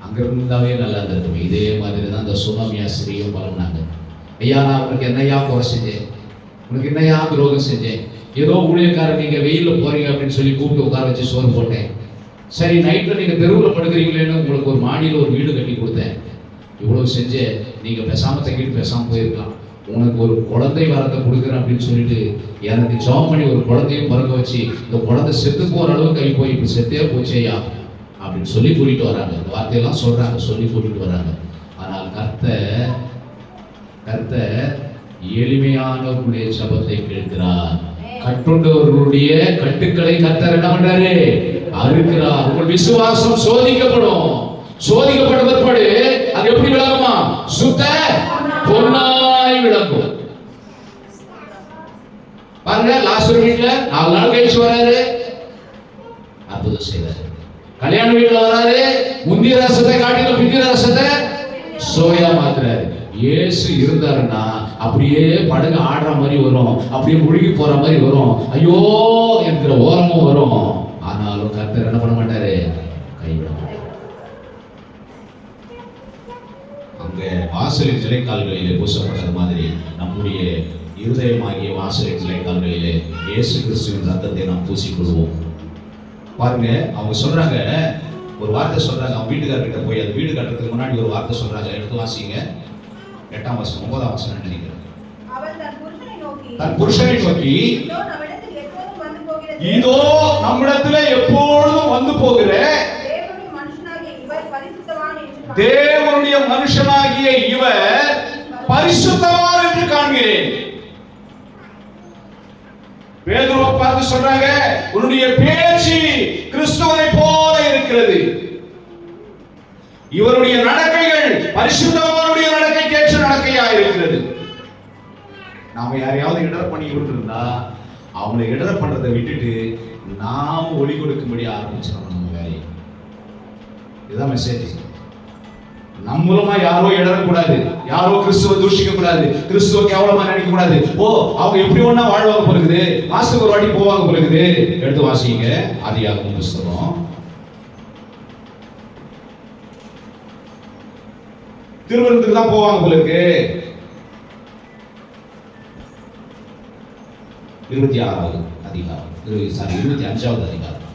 அங்க இருந்தாவே நல்லா இருந்திருக்கும். இதே மாதிரி தான் இந்த சுனாமியா ஸ்திரீயும் புலம்புனாங்க. ஐயா, நான் உனக்கு என்னையா குறை செஞ்சேன், உனக்கு என்னையா துரோகம் செஞ்சேன், ஏதோ ஊழியக்காரர் நீங்க வெயில போறீங்க அப்படின்னு சொல்லி கூப்பிட்டு உட்கார வச்சு சோறு போட்டேன், சரி நைட்ல நீங்க தெருவில் படுக்கிறீங்களேன்னு உங்களுக்கு ஒரு மாடியில் ஒரு வீடு கட்டி கொடுத்தேன், இவ்வளவு செஞ்சேன், நீங்க பேசாம தங்கிட்டு பேசாம போயிருக்கலாம், உனக்கு ஒரு குழந்தை வரத்தை கொடுக்குறேன் அப்படின்னு சொல்லிட்டு எனக்கு ஜாப் பண்ணி ஒரு குழந்தையும் பிறக்க வச்சு இந்த குழந்தை செத்து போற அளவுக்கு கை போய் இப்ப செத்தே போச்சேயா அப்படின்னு சொல்லி கூட்டிட்டு வராங்க. இந்த வார்த்தையெல்லாம் சொல்றாங்க, சொல்லி கூட்டிட்டு வராங்க. ஆனால் கர்த்தர் எளிமையானவர்களுடைய சபத்தை கேட்கிறார். கட்டுண்டவர்களுடைய கட்டுக்களை கர்த்தர் என்ன பண்றாரு? அறுக்கிறார். உங்கள் விசுவாசம் சோதிக்கப்படும். சோதிக்கப்பட்ட பிற்பாடு அது எப்படி விளங்குமா? சுத்த பொன்னாய் விளங்கும். பாருங்க, லாசர் வீட்டுல 4 நாள் கழிச்சு வராரு, அற்புதம் செய்றாரு. கல்யாண வீட்டுல வராரு, முந்திய ரசத்தை காட்டிலும் பிந்திய ரசத்தை சோயா மாத்துறாரு. இயேசு இருந்தாருன்னா அப்படியே படகு ஆடுற மாதிரி வரும், அப்படியே முழுகி போற மாதிரி வரும், ஐயோ என்கிற ஓரமும் வரும். ஆனாலும் கர்த்தர் என்ன பண்ண மாட்டாரு? கைவிட மாட்டாரு. அங்க வாசலின் நிலைக்கால்களிலே பூசப்பட்டது மாதிரி நம்முடைய இருதயமாகிய வாசலின் நிலைக்கால்களிலே இயேசு கிறிஸ்துவின் ரத்தத்தை நாம் பூசிக்கொள்வோம். பாருங்க, அவங்க சொல்றாங்க, ஒரு வார்த்தை சொல்றாங்க, அவங்க வீட்டுக்காரர்கிட்ட போய் அது வீடு கட்டுறதுக்கு முன்னாடி ஒரு வார்த்தை சொல்றாங்க. எடுத்து வாசிங்க. 8ஆம் வசனம் 9ஆம் வசனம் நினைக்கிறேன். தன் புருஷனை நோக்கி, இதோ நம்மிடத்துல எப்பொழுதும் வந்து போகிற தேவனுடைய மனுஷனாகிய இவர் பரிசுத்தவான் என்று காண்கிறேன். பேதுருவை பார்த்து சொல்றாங்க, உன்னுடைய பேச்சு கிறிஸ்துவை போல இருக்கிறது, இவருடைய நடக்கைகள் பரிசுத்தவானுடைய நடக்கைக்கு ஏற்ற நடக்கையா இருக்கிறது. நாம யாரையாவது இடர் பண்ணி விட்டுருந்தா அவங்களை இடர் பண்றதை விட்டுட்டு நாம ஒளி கொடுக்கும்படி ஆரம்பிச்சிடணும் நம்ம வேலையை. இதுதான் மெசேஜ். நம்மளுமா யாரோ இடரக்கூடாது, யாரோ கிறிஸ்துவ தூஷிக்க கூடாது, கிறிஸ்துவ கேவலமா நினைக்க கூடாது. ஓ, அவங்க எப்படி ஒண்ணா வாழ்வாங்க போலுக்குது, மாசத்துக்கு ஒரு வாட்டி போவாங்க போலுக்குது. எடுத்து வாசிங்க ஆதியாகமம் புத்தகம். திருவனந்தத்துக்கு தான் போவாங்க போலுக்கு. 26வது அதிகாரம், 25வது அதிகாரம்,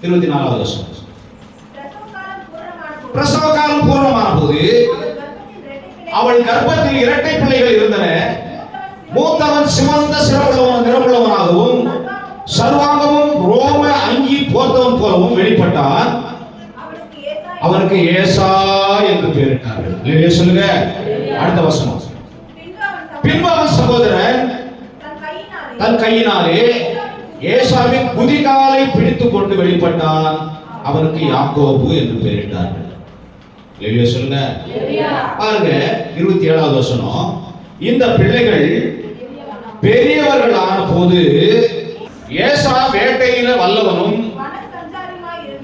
24வது வசனம். பிரசவ காலம் பூர்ணமான போது அவள் கர்ப்பத்தில் இரட்டை பிள்ளைகள் இருந்தன. மூத்தவன் சிவந்த நிறமுள்ளவனாகவும் சர்வாங்கமும் ரோம அங்கி போர்த்தவன் போலவும் வெளிப்பட்டான். அவனுக்கு ஏசா என்று பெயரிட்டார்கள். இல்லையா சொல்லுங்க. அடுத்த வசனம். பின்பு அவன் சகோதரன் தன் கையினாலே ஏசாவின் குதிகாலை பிடித்துக் கொண்டு வெளிப்பட்டான். அவனுக்கு யாக்கோபு என்று பெயரிட்டார்கள். இல்லையா சொல்லுங்க. பாருங்க 27வது வசனம். இந்த பிள்ளைகள் பெரியவர்கள் ஆன போது ஏசா வேட்டையில வல்லவனும்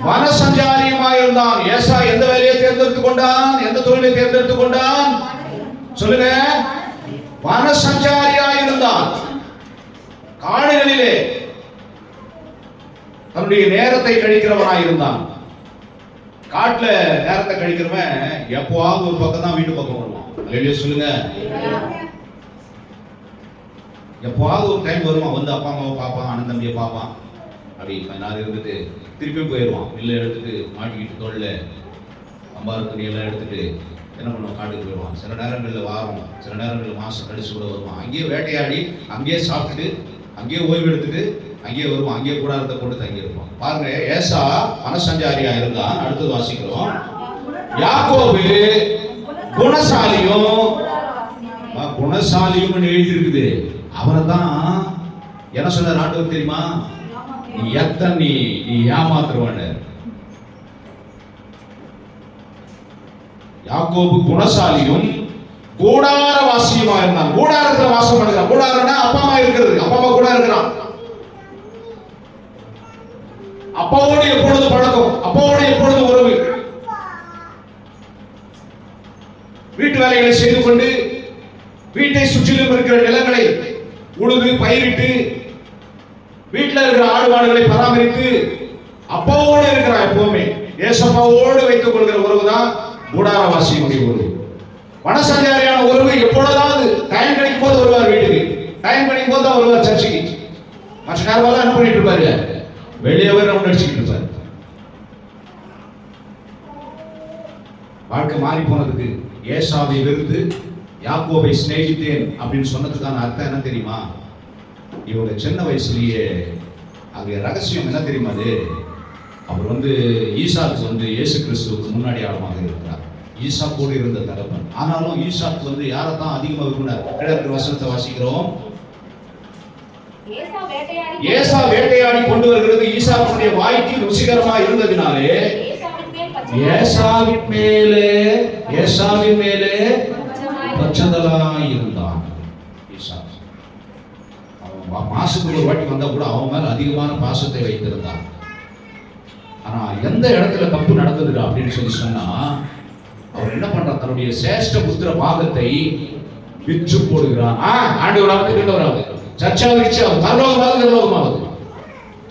வனசஞ்சாரியுமாய் இருந்தான். ஏசா எந்த வேலையை தேர்ந்தெடுத்துக் கொண்டான்? எந்த தொழிலை தேர்ந்தெடுத்துக் கொண்டான்? சொல்லுங்க. வனசஞ்சாரியாய் இருந்தான். காடுகளிலே தன்னுடைய நேரத்தை கழிக்கிறவனாய் இருந்தான். காட்டுல நேரத்தை கழிக்கிறவன் எப்போவாவது ஒரு பக்கம் தான் வீட்டு பக்கம் வருவான். இல்லையா சொல்லுங்க. எப்போவாவது ஒரு டைம் வருவான், வந்து அப்பா அம்மாவை பார்ப்பான், அண்ணன் தம்பியை பார்ப்பான், அப்படி கொஞ்ச நாள் இருந்துட்டு திருப்பியும் போயிடுவான். இல்லை எடுத்துட்டு மாட்டிக்கிட்டு தோல்ல அம்பாறு துணியெல்லாம் எடுத்துட்டு என்ன பண்ணுவான், காட்டுக்கு போயிடுவான். சில நேரங்களில் வாரம், சில நேரங்களில் மாதம் கழிச்சு கூட வருவான். அங்கேயே வேட்டையாடி, அங்கேயே சாப்பிட்டுட்டு, அங்கேயே ஓய்வு எடுத்துட்டு அங்கேயே வருவான். அங்கேயே கூடாரத்தை போட்டு தங்கி இருப்பான். பாருங்க, ஏசா வனசஞ்சாரியா இருந்தான். அடுத்தது வாசிக்கிறோம். யாக்கோபு குணசாலியும் எழுதி இருக்குது. அவனை தான் என்ன சொன்ன ஆண்டவர் தெரியுமா? நீ எத்தனை நீ ஏமாத்துருவான. யாக்கோபு குணசாலியும் கூடார வாசியுமா இருந்தான். கூடாரத்துல வாசம் பண்ணுறான். கூடாரம்னா அப்பா அம்மா இருக்கிறது. அப்பா அம்மா கூட இருக்கிறான். அப்பாவோடு எப்பொழுது பழக்கம், அப்பாவோடு எப்பொழுது உறவு. வீட்டு வேலைகளை செய்து கொண்டு வீட்டை சுற்றிலும் இருக்கிற நிலங்களை உழுது பயிரிட்டு வீட்டில் இருக்கிற ஆடு மாடுகளை பராமரித்து அப்பாவோடு இருக்கிறான். எப்பவுமே ஏசப்பாவோடு வைத்துக் கொள்கிற உறவு தான் கூடாரவாசியுடைய உறவு. வனசஞ்சாரியான உறவு எப்பொழுதாவது டைம் கிடைக்கும் போது வருவார் வீட்டுக்கு. டைம் கிடைக்கும் போது தான் வருவார் சர்ச்சைக்கு. மற்ற நேரம் என்ன பண்ணிட்டு இருப்பாரு? வெளியே ரவுண்ட் அடிச்சுக்கிட்டு இருப்பாரு. வாழ்க்கை மாறி போனதுக்கு ஏசாவை வெறுத்து யாக்கோபை சிநேகித்தேன் அப்படின்னு சொன்னதுக்கான அர்த்தம் என்ன தெரியுமா? இவங்க சின்ன வயசுலயே அங்கே ரகசியம் என்ன தெரியுமா? அது அவர் ஈசாக்கு இயேசு கிறிஸ்துவுக்கு முன்னாடி ஆழமாக இருக்கிறார். ஈசாக்கோடு இருந்த தகப்பன். ஆனாலும் ஈசாக்கு யாரைத்தான் அதிகமாக விரும்பினார்? கிழக்கு வசனத்தை வாசிக்கிறோம். ஏசா வேட்டையாடி கொண்டு வருகிறது ஈசாக்குடைய வாய்க்கு ருசிகரமா இருந்ததினாலே ஏசாவின் மேலே பச்சந்தலாய் இருந்தான். அவன் மாசத்துக்கு ஒரு வாட்டி வந்தா கூட அவன் மேல அதிகமான பாசத்தை வைத்திருந்தான். ஆனா எந்த இடத்துல தப்பு நடந்தது அப்படின்னு சொன்னா, அவர் என்ன பண்றார்? தன்னுடைய சேஷ்ட புத்திர பாகத்தை விற்று போடுகிறான். ஆண்டவராவது கிட்டவராவது சர்ச்சாவிச்சு பரலோகமாவது நிர்லோகமாவது.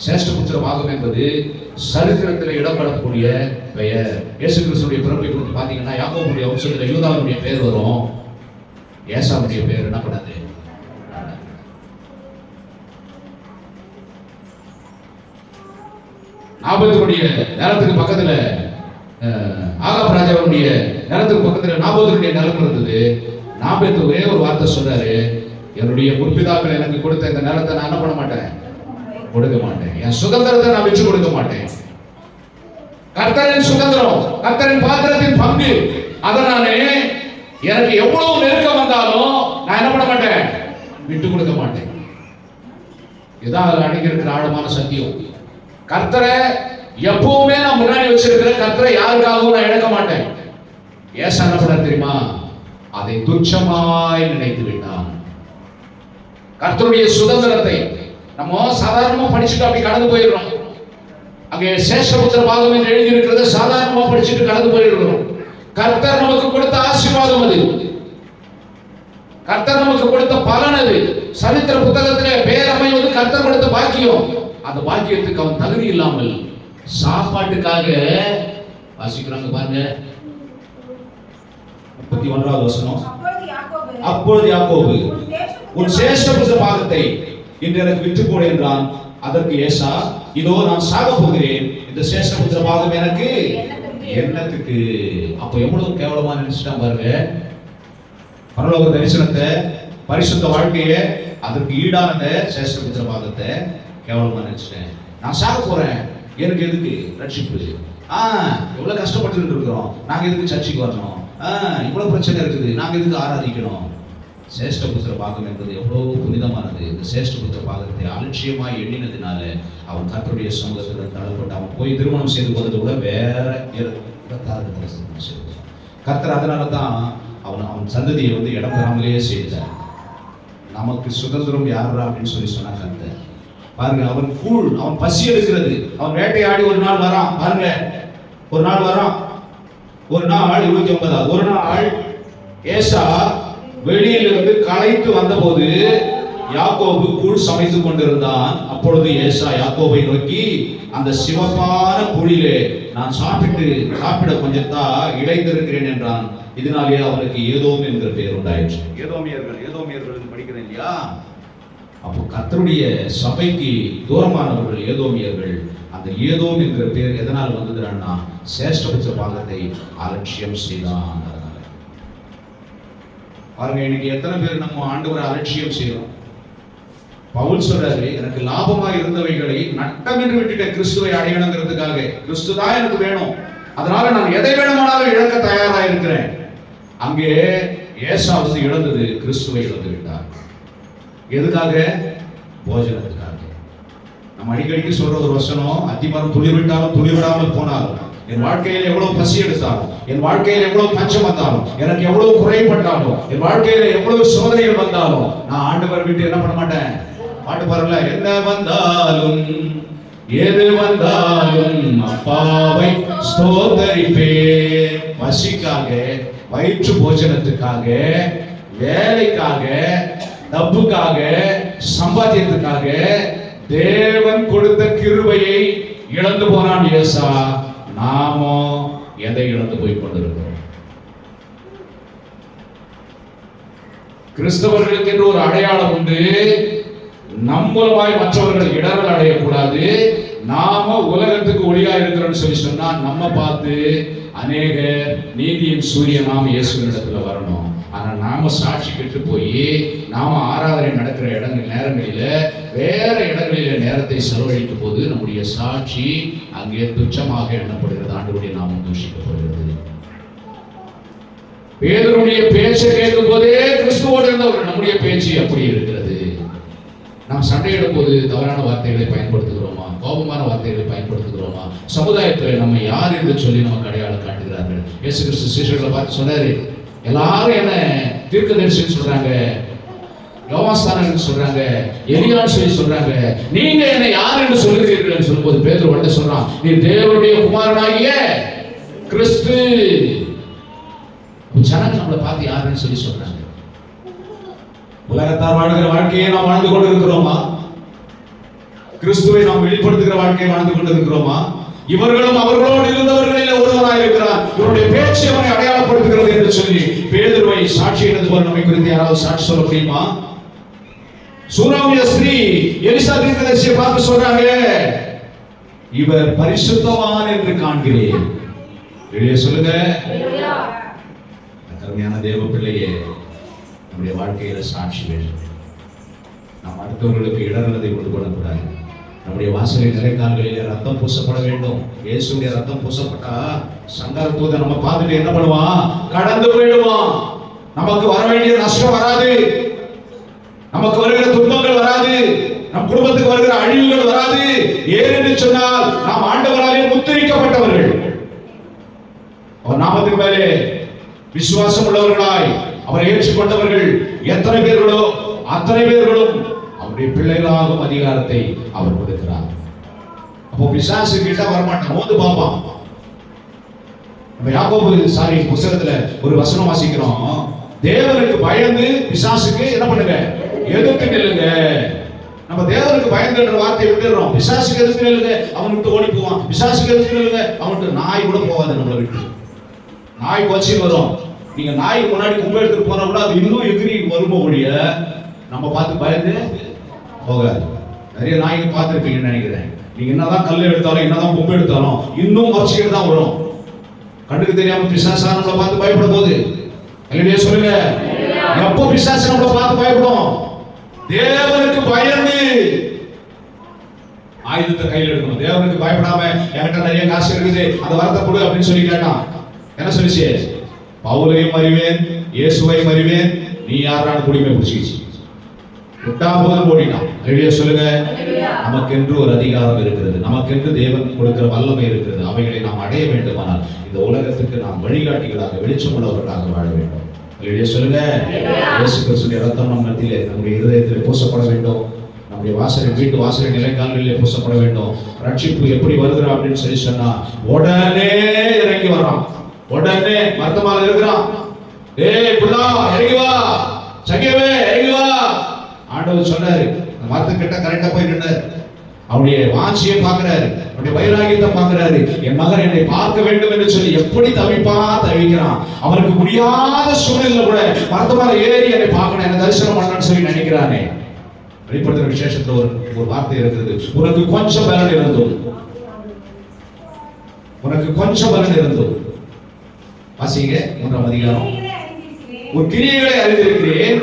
சேஷ்ட புத்திர பாகம் என்பது சரித்திரத்தில் இடம்பெறக்கூடிய பெயர். இயேசு கிறிஸ்துடைய பிறப்பை குறித்து பாத்தீங்கன்னா யாக்கோபுடைய வம்சத்துல யூதாவுடைய பெயர் வரும், ஏசாவுடைய பெயர் என்ன பண்ணாது? நாபோத்துடைய நிலத்துக்கு பக்கத்துல ஆகாப் ராஜாவுடைய நிலத்துக்கு பக்கத்துல நாபோத்துடைய நிலம் இருந்தது. நாபோத்து ஒரே ஒரு வார்த்தை சொன்னாரு, என்னுடைய முற்பிதாக்கள் எனக்கு கொடுத்த இந்த நிலத்தை நான் என்ன பண்ண மாட்டேன், கொடுக்க மாட்டேன். என் சுதந்திரத்தை நான் வச்சு கொடுக்க மாட்டேன். கர்த்தரின் சுதந்திரம், கர்த்தரின் பாத்திரத்தின் பங்கு, அதை நானே எனக்கு எவ்வளவு நெருக்கம் வந்தாலும் நான் என்ன பண்ண மாட்டேன், விட்டு கொடுக்க மாட்டேன். இதான் அதில் அடங்கி இருக்கிற ஆழமான சத்தியம். கர்த்தரை எப்பவுமே நான் முன்னாடி வச்சிருக்கிறேன். கர்த்தரை யாருக்காகவும் நான் இழக்க மாட்டேன். ஏசா என்ன பண்ண தெரியுமா? அதை துச்சமாய் நினைத்து விட்டான். கர்த்தருடைய சுதந்திரத்தை நம்ம சாதாரணமா படிச்சுட்டு அப்படி கடந்து போயிடுறோம். அங்கே சேஷபுத்திர பாகம் என்று எழுதி இருக்கிறது சாதாரணமா படிச்சுட்டு கடந்து போயிடுறோம். கர்த்தர் நமக்கு கொடுத்த ஆசீர்வாதம் அது. கர்த்தர் நமக்கு கொடுத்த பலன் அது. சரித்திர புத்தகத்திலே பேர் அமைவது கர்த்தர் கொடுத்த பாக்கியம். அந்த பாக்கியத்துக்கு அவன் தகுதி இல்லாமல் சாப்பாட்டுக்காக வாசிக்கிறாங்க பாருங்க. 31வது வசனம். அப்பொழுது யாக்கோபு உன் சேஷ்டபுத்திர பாகத்தை இன்று எனக்கு விற்று போடு என்றான். அதற்கு ஏசா, இதோ நான் சாக போகிறேன், இந்த சேஷ்டபுத்திர பாகம் எனக்கு என்னத்துக்கு? அப்ப எவ்வளவு கேவலமா நினைச்சிட்டான் பாருங்க. பரலோக தரிசனத்தை, பரிசுத்த வாழ்க்கையை, அதற்கு ஈடான சேஷ்டபுத்திர பாகத்தை கேவலமா நினைச்சிட்டேன். நான் சாக போறேன், எனக்கு எதுக்கு ரட்சிப்பு? எவ்வளவு கஷ்டப்பட்டு இருக்கிறோம், நாங்க எதுக்கு சர்ச்சைக்கு வரணும், இவ்வளவு பிரச்சனை இருக்குது, நாங்க எதுக்கு ஆராதிக்கணும். சேஷ்ட புத்திர பாகம் என்பது எவ்வளவு புனிதமானது. இந்த சேஷ்ட புத்திர பாகத்தை அலட்சியமாய் எண்ணினதுனால அவன் கர்த்தருடைய சமூகத்தில் தள்ளப்பட்டு அவன் போய் திருமணம் செய்து கொண்டது கூட வேற கர்த்தர் அதனால தான் அவன் சந்ததியை இடம் பெறாமலேயே செய்தார். நமக்கு சுதந்திரம் யாரா அப்படின்னு சொன்னா கர்த்தர். பாருங்க, அவன் பசி எடுக்கிறது, அவன் வேட்டையாடி ஒரு நாள் வரான். பாருங்க, ஒரு நாள் 29வது ஒரு நாள் ஏசா வெளியிலிருந்து களைத்து வந்தபோது யாக்கோபு கூழ் சமைத்துக் கொண்டிருந்தான். அப்பொழுது ஏசா யாக்கோபை நோக்கி, அந்த சிவப்பான கூழிலே நான் சாப்பிட கொஞ்சத்தா இளைத்திருக்கிறேன் என்றான். இதனாலே அவனுக்கு ஏதோம் என்கிற பெயர் உண்டாயிற்று. ஏதோமியர்கள் படிக்கிறேன் இல்லையா? அப்போ கர்த்தருடைய சபைக்கு தூரமானவர்கள் ஏதோமியர்கள். அந்த ஏதோம் என்கிற பேர் எதனால் வந்ததுன்னா சேஷ்டபட்ச பாகத்தை அலட்சியம் செய்தான். பாருங்க, இன்னைக்கு எத்தனை பேர் நம்ம ஆண்டவரை அலட்சியம் செய்யறோம். பவுல் சொல்றாரு, எனக்கு லாபமா இருந்தவைகளை நட்டம் என்று விட்டுட்டேன் கிறிஸ்துவை அடையணுங்கிறதுக்காக. கிறிஸ்து தான் எனக்கு வேணும், அதனால நான் எதை வேணுமானாலும் இழக்க தயாரா இருக்கிறேன். அங்கே ஏசா இழந்தது, கிறிஸ்துவை இழந்து விட்டார். எதுக்காக? போஜனத்துக்காக. நம்ம அடிக்கடிக்கு சொல்ற ஒரு வசனம், அத்திமரம் துளிர் விட்டாலும் துளிர் விடாமல் போனாலும், என் வாழ்க்கையில் எவ்வளவு பசி எடுத்தாலும், என் வாழ்க்கையில் எவ்வளவு பஞ்சம் வந்தாலும், எனக்கு எவ்வளவு குறைபட்டாலும், என் வாழ்க்கையில எவ்வளவு சோதனைகள் வந்தாலும், நான் ஆண்டவர் விட்டு என்ன பண்ண மாட்டேன். பாட்டு பாருங்கள, என்ன வந்தாலும் எது வந்தாலும் அப்பாவை ஸ்தோத்தரிப்பேன். பசிக்காக, வயிற்று போஜனத்துக்காக, வேலைக்காக, டப்புக்காக, சம்பாத்தியத்துக்காக தேவன் கொடுத்த கிருபையை இழந்து போனான் ஏசா. நாமோ எதை இழந்து போய் கொண்டிருக்கிறோம்? கிறிஸ்தவர்களுக்கு என்று ஒரு அடையாளம் உண்டு. நம் மூலமாய் மற்றவர்கள் இடர்கள் அடையக்கூடாது. நாம உலகத்துக்கு ஒளியா இருக்கிறோம்னு சொல்லி சொன்னா நம்ம பார்த்து அநேக நீதியின் சூரியனாம் இயேசுவினிடத்துல வரணும். ஆனா நாம சாட்சி கெட்டு போய் நாம ஆராதனை நடக்கிற நேரங்களில வேற இடங்களில நேரத்தை செலவழிக்கும் போது நம்முடைய சாட்சி அங்கே துச்சமாக எண்ணப்படுகிறது. ஆண்டவருடைய நாமம் தூஷிக்கப்படுகிறது. பேதுருடைய பேச்சை கேட்கும் போதே கிறிஸ்துவோடு இருந்தவர் நம்முடைய பேச்சு அப்படி இருக்கிறது. நாம் சண்டையிடும் போது தவறான வார்த்தைகளை பயன்படுத்துகிறோமா? கோபமான வார்த்தைகளை பயன்படுத்துகிறோமா? சமுதாயத்தில் நம்ம யார் என்று சொல்லி நமக்கு அடையாளம் காட்டுகிறார்கள். இயேசு கிறிஸ்து சீஷர்களை பார்த்து சொன்னாரு, எல்லாரும் என்ன தீர்க்கதரிசின்னு சொல்றாங்க, யோவான்ஸ்தானன்னு சொல்றாங்க, எலியான்னு சொல்லி சொல்றாங்க, நீங்க என்ன யார் என்று சொல்லுகிறீர்கள் சொல்லும்போது பேதுரு உடனே சொல்றான், நீ தேவனுடைய குமாரனாகிய கிறிஸ்து. ஜனங்க நம்மளை பார்த்து யாருன்னு சொல்லி சொல்றாங்க. உலகத்தார் வாழ்கிற வாழ்க்கையை நாம் வாழ்ந்து கொண்டு இருக்கிறோமா? கிறிஸ்துவை நாம் வெளிப்படுத்துகிற வாழ்க்கையை வாழ்ந்து கொண்டு இருக்கிறோமா? இவர்களும் அவர்களோடு இருந்தவர்களில் ஒருவராய் இருக்கிறார், இவருடைய பேச்சு அவனை அடையாளப்படுத்துகிறது என்று சொல்லி பேதுருவை சாட்சியினது போல நம்மை குறித்து யாராவது சாட்சி சொல்ல முடியுமா? சூனாமிய ஸ்திரீ எலிசா தீர்க்கதரிசியை பார்த்து சொல்றாங்க, இவர் பரிசுத்தவான் என்று காண்கிறேன். வெளியே சொல்லுங்க. கருமையான தேவ பிள்ளையே, நம்முடைய வாழ்க்கையில சாட்சி வேண்டும். நாம் அடுத்தவர்களுக்கு இடர்களை கொண்டு கொள்ளக்கூடாது. நம்முடைய வாசலில் நிலைக்கால்களிலே ரத்தம் பூசப்பட வேண்டும். இயேசுடைய ரத்தம் பூசப்பட்டா சங்கார தூதன் நம்ம பார்த்துட்டு என்ன பண்ணுவான்? கடந்து போயிடுவான். நமக்கு வர வேண்டிய நஷ்டம் வராது, நமக்கு வருகிற துன்பங்கள் வராது, நம் குடும்பத்துக்கு வருகிற அழிவுகள் வராது. ஏனென்று சொன்னால் நாம் ஆண்டவராலே முத்திரிக்கப்பட்டவர்கள். அவர் நாமத்தின் மேலே விசுவாசம் உள்ளவர்களாய் அவரை ஏற்றுக்கொண்டவர்கள் எத்தனை பேர்களோ அத்தனை பேர்களும் அவருடைய பிள்ளைகளாகும் அதிகாரத்தை அவர் கொடுக்கிறார். அப்போ பிசாசு கிட்ட வரமாட்டான், மோந்து பார்ப்பான். நம்ம யாக்கோபு புத்தகத்துல ஒரு வசனம் வாசிக்கிறோம், தேவனுக்கு பயந்து பிசாசுக்கு என்ன பண்ணுங்க? எதிர்த்து நில்லுங்க. நம்ம தேவனுக்கு பயந்துன்ற வார்த்தையை விட்டுறோம். பிசாசுக்கு எதிர்த்து நில்லுங்க, அவன் விட்டு ஓடி போவான். பிசாசுக்கு எதிர்த்து நில்லுங்க, அவனுக்கு நாய் கூட போவாது. நம்மளை விட்டு நாய் கொச்சி வரும். நீங்க நாய் முன்னாடி கும்பல் எடுத்துட்டு போனா கூட அது இன்னும் எதிரி வருமோ ஒழிய நம்ம பார்த்து பயந்து போகாது. நிறைய நாய்க்கு பார்த்துருப்பீங்கன்னு நினைக்கிறேன். நீங்க என்னதான் கல் எடுத்தாலும் என்னதான் பொம்பை எடுத்தாலும் இன்னும் மறைச்சிக்கிட்டு தான் வரும். கண்ணுக்கு தெரியாம பிசாசா நம்மளை பார்த்து பயப்படும் போது இல்லையே சொல்லுங்க. எப்போ பிசாசு நம்மளை பார்த்து பயப்படும்? தேவனுக்கு பயந்து ஆயுதத்தை கையில் எடுக்கணும். தேவனுக்கு பயப்படாம என்கிட்ட நிறைய காசு இருக்குது, அந்த வரத்தை கொடு அப்படின்னு சொல்லி கேட்டான். என்ன சொல்லிச்சு? பவுலையும் அறிவேன், இயேசுவையும் அறிவேன், நீ யாரான குடிமை பிடிச்சிச்சு. விட்டா போதும் ஓடினான். ஐடியா சொல்லுங்க. நமக்கென்று ஒரு அதிகாரம் இருக்கிறது, நமக்கென்று தேவன் கொடுக்கிற வல்லமை இருக்கிறது. அவைகளை நாம் அடைய வேண்டுமானால் இந்த உலகத்துக்கு நாம் வழிகாட்டிகளாக, வெளிச்சம் உள்ளவர்களாக வாழ வேண்டும். ஐடியா சொல்லுங்க. இயேசு கிறிஸ்துவின் இரத்தம் நம் மத்தியிலே, நம்முடைய இருதயத்திலே பூசப்பட வேண்டும். நம்முடைய வாசலில், வீட்டு வாசலில், நிலைக்கால்களிலே பூசப்பட வேண்டும். ரட்சிப்பு எப்படி வருகிறா அப்படின்னு சொல்லி சொன்னா, உடனே இறங்கி வரான். உடனே மர்த்தமால இருக்கிறான். ஏய் புள்ளா இறங்கி வா, சங்கேவே இறங்கி வா. ஆண்டவர் சொன்னாரு. மரத்துக்கிட்ட கரெக்டா போய் நின்றாரு. அவருடைய வாஞ்சியை பார்க்கிறாரு, அவருடைய வைராகியத்தை பார்க்கிறாரு. என் மகன் என்னை பார்க்க வேண்டும் என்று சொல்லி எப்படி தவிக்கிறான். அவனுக்கு முடியாத சூழ்நிலை கூட மரத்தமால ஏறி என்னை பார்க்கணும், என்ன தரிசனம் பண்ணணும்னு சொல்லி நினைக்கிறானே. வெளிப்படுத்துற விசேஷத்துல ஒரு வார்த்தை இருக்கிறது. உனக்கு கொஞ்சம் பலன் இருந்தோம், உனக்கு கொஞ்சம் பலன் இருந்தோம். வாசிங்க 3ஆம் அதிகாரம். உன் கிரியைகளை அறிந்திருக்கிறேன்,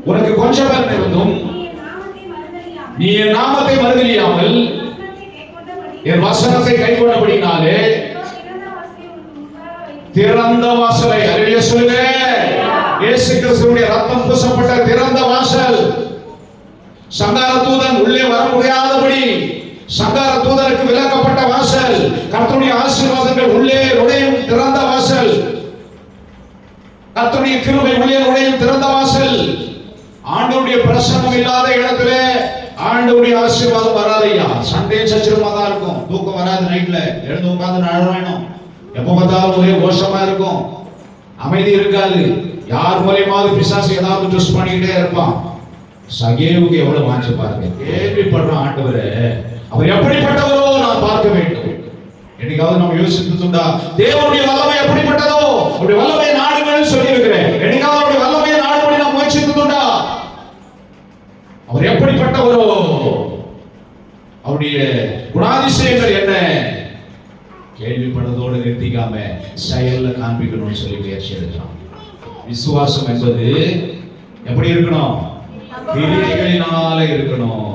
உனக்கு கொஞ்சம் பலன் இருந்தும் நீ என் நாமத்தை மறுதலியாமல் என் வசனத்தை கைக்கொண்டபடினாலே திறந்த வாசலை, அல்லேலூயா சொல்லுங்க. இயேசு கிறிஸ்துவின் ரத்தம் பூசப்பட்ட திறந்த வாசல். சங்கார தூதன் உள்ளே வர முடியாதபடி சங்கார தூதனுக்கு விலக்கப்பட்ட வாசல். கர்த்தருடைய ஆசீர்வாதங்கள் உள்ளே நுழையும் திறந்த வாசல். கர்த்தருடைய கிருபை உள்ளே நுழையும் திறந்த வாசல். ஆண்டவருடைய பிரசன்னம் இல்லாத இடத்திலே ஆண்டவருடைய ஆசீர்வாதம் வராதையா. சண்டே சச்சரமா தான் இருக்கும், தூக்கம் வராது. நைட்ல எழுந்து உட்கார்ந்து அழணும். எப்ப பார்த்தாலும் ஒரே கோஷமா இருக்கும், அமைதி இருக்காது. யார் மூலியமாவது பிசாசு ஏதாவது ட்விஸ்ட் பண்ணிக்கிட்டே இருப்பான். சகேவுக்கு எவ்வளவு வாஞ்சி பாருங்க. கேள்விப்படுறான், ஆண்டவரே அவர் எப்படிப்பட்டவரோ நான் பார்க்க வேண்டும். என்னைக்காவது நம்ம யோசித்துண்டா தேவனுடைய வல்லமை எப்படிப்பட்டதோ அவருடைய வல்லமையை நாடுங்கள் சொல்லி இருக்கிறேன். என்னைக்காவது அவருடைய வல்லமையை நாடுபடி நாம் முயற்சித்துண்டா அவர் எப்படிப்பட்டவரோ, அவருடைய குணாதிசயங்கள் என்ன கேள்விப்பட்டதோடு நிறுத்திக்காம செயல்ல காண்பிக்கணும்னு சொல்லி முயற்சி எடுக்கலாம். விசுவாசம் என்பது எப்படி இருக்கணும்? கிரியைகளினால இருக்கணும்.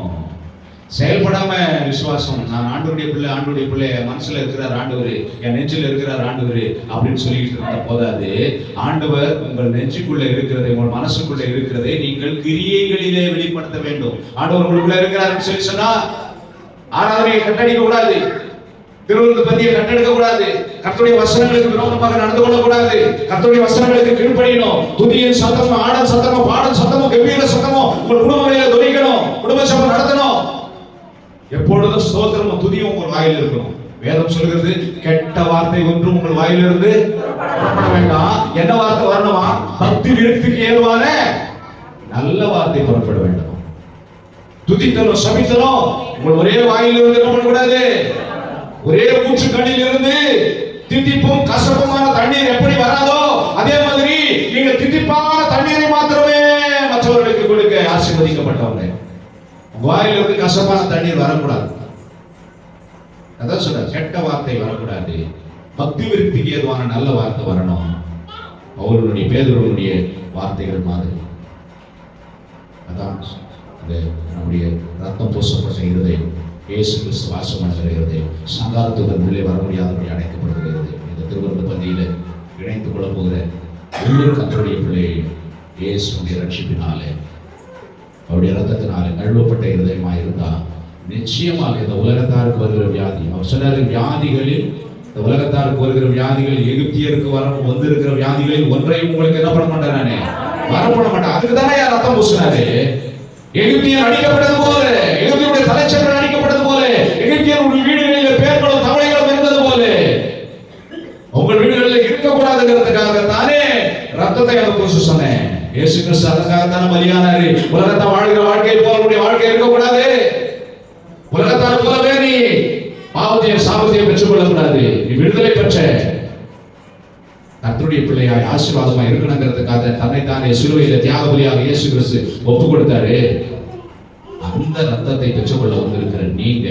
செயல்படாம விசுவாசம், நான் ஆண்டவருடைய பிள்ளை மனசுல இருக்கிறார் ஆண்டவர், என் நெஞ்சில் இருக்கிறார் ஆண்டவர் அப்படின்னு சொல்லிட்டு இருந்த போதாது. ஆண்டவர் உங்கள் நெஞ்சுக்குள்ள இருக்கிறதை, உங்கள் மனசுக்குள்ள இருக்கிறதை நீங்கள் கிரியைகளிலே வெளிப்படுத்த வேண்டும். ஆண்டவர் உங்களுக்குள்ள இருக்கிறார் சொல்லி சொன்னா ஆராதனையை கட்டடிக்க கூடாது, திருவிழா பத்தியை கட்டெடுக்க கூடாது, கர்த்தருடைய வசனங்களுக்கு விரோதமாக நடந்து கொள்ள கூடாது. கர்த்தருடைய வசனங்களுக்கு கீழ்ப்படியணும். துதியின் சத்தமும், ஆடல் சத்தமும், பாடல் சத்தமும், கம்பீர சத்தமும் உங்கள் குடும்பங்களிலே துதிக்கணும். குடும்ப சபை நடத்தணும். எப்பொழுதும் ஸ்தோத்திரமும் துதியும் உங்கள் வாயில் இருக்கணும். வேதம் சொல்கிறது, கெட்ட வார்த்தை ஒன்றும் உங்கள் வாயிலிருந்து புறப்பட வேண்டாம். என்ன வார்த்தை வரணுமா? பக்தி விருத்திக்கு ஏதுவான நல்ல வார்த்தை புறப்பட வேண்டும். துதித்தலும் சபித்தலும் உங்கள் ஒரே வாயிலிருந்து என்ன பண்ணக்கூடாது? ஒரே மூச்சு கண்ணில் இருந்து தித்திப்பும் கசப்புமான தண்ணீர் எப்படி வராதோ அதே மாதிரி நீங்க தித்திப்பான தண்ணீரை மாத்திரமே மற்றவர்களுக்கு கொடுக்க ஆசீர்வதிக்கப்பட்டவங்க. வாயிலிருந்து கசப்பான தண்ணீர் வரக்கூடாது. அதான் சொல்ற, கெட்ட வார்த்தை வரக்கூடாது. பக்தி விருத்திக்கு ஏதுவான நல்ல வார்த்தை வரணும். அவர்களுடைய பேதுருடைய வார்த்தைகள் மாதிரி. அதான் நம்முடைய ரத்தம் பூசப்பட்ட இருதயம், இயேசு கிறிஸ்து வாசம் பண்ணுகிற இருதயம், சங்காரத்துடன் உள்ளே வர முடியாதபடி அடைக்கப்படுகிறது. இந்த திருவருள் பந்தியில இணைத்துக் கொள்ள போகிற ஒவ்வொரு கர்த்தருடைய பிள்ளையை இயேசுடைய ரட்சிப்பினாலே, அவருடைய ரத்தத்தினாலே கழுவப்பட்ட இருதயமாக இருந்தா நிச்சயமாக இந்த உலகத்தாருக்கு வருகிற வியாதி, அவர் சொன்னாரு, வியாதிகளில் இந்த உலகத்தாருக்கு வருகிற வியாதிகள், எகிப்தியருக்கு வந்திருக்கிற வியாதிகளில் ஒன்றையும் உங்களுக்கு என்ன பண்ண மாட்டேன், நானே வரப்பட மாட்டேன். அதுக்கு தானே ரத்தம் பூசினாரு. எகிப்தியர் அடிக்கப்பட்டது போல, எகிப்தியருடைய தலைச்சர்கள் அடிக்கப்பட்டது போல, எகிப்தியருடைய வீடுகளில் பேர்களும் தவளைகளும் இருந்தது போல உங்கள் வீடுகளில் இருக்கக்கூடாதுங்கிறதுக்காக தானே ரத்தத்தை அதை பூச சொன்னேன். இயேசு கிறிஸ்து அதற்காக தானே பலியானாரு. உலகத்தை வாழ்கிற வாழ்க்கை போல வாழ்க்கை இருக்கக்கூடாது. உலகத்தார் போலவே நீ பாவத்தையும் சாபத்தையும் பெற்றுக் கொள்ளக்கூடாது. நீ விடுதலை பெற்ற கர்த்தருடைய பிள்ளையாய் ஆசீர்வாதமா இருக்கணுங்கிறதுக்காக தன்னைத்தானே சிலுவையில தியாக பலியாக இயேசு கிறிஸ்து ஒப்பு கொடுத்தாரு. அந்த ரத்தத்தை பெற்றுக்கொள்ள வந்திருக்கிற நீங்க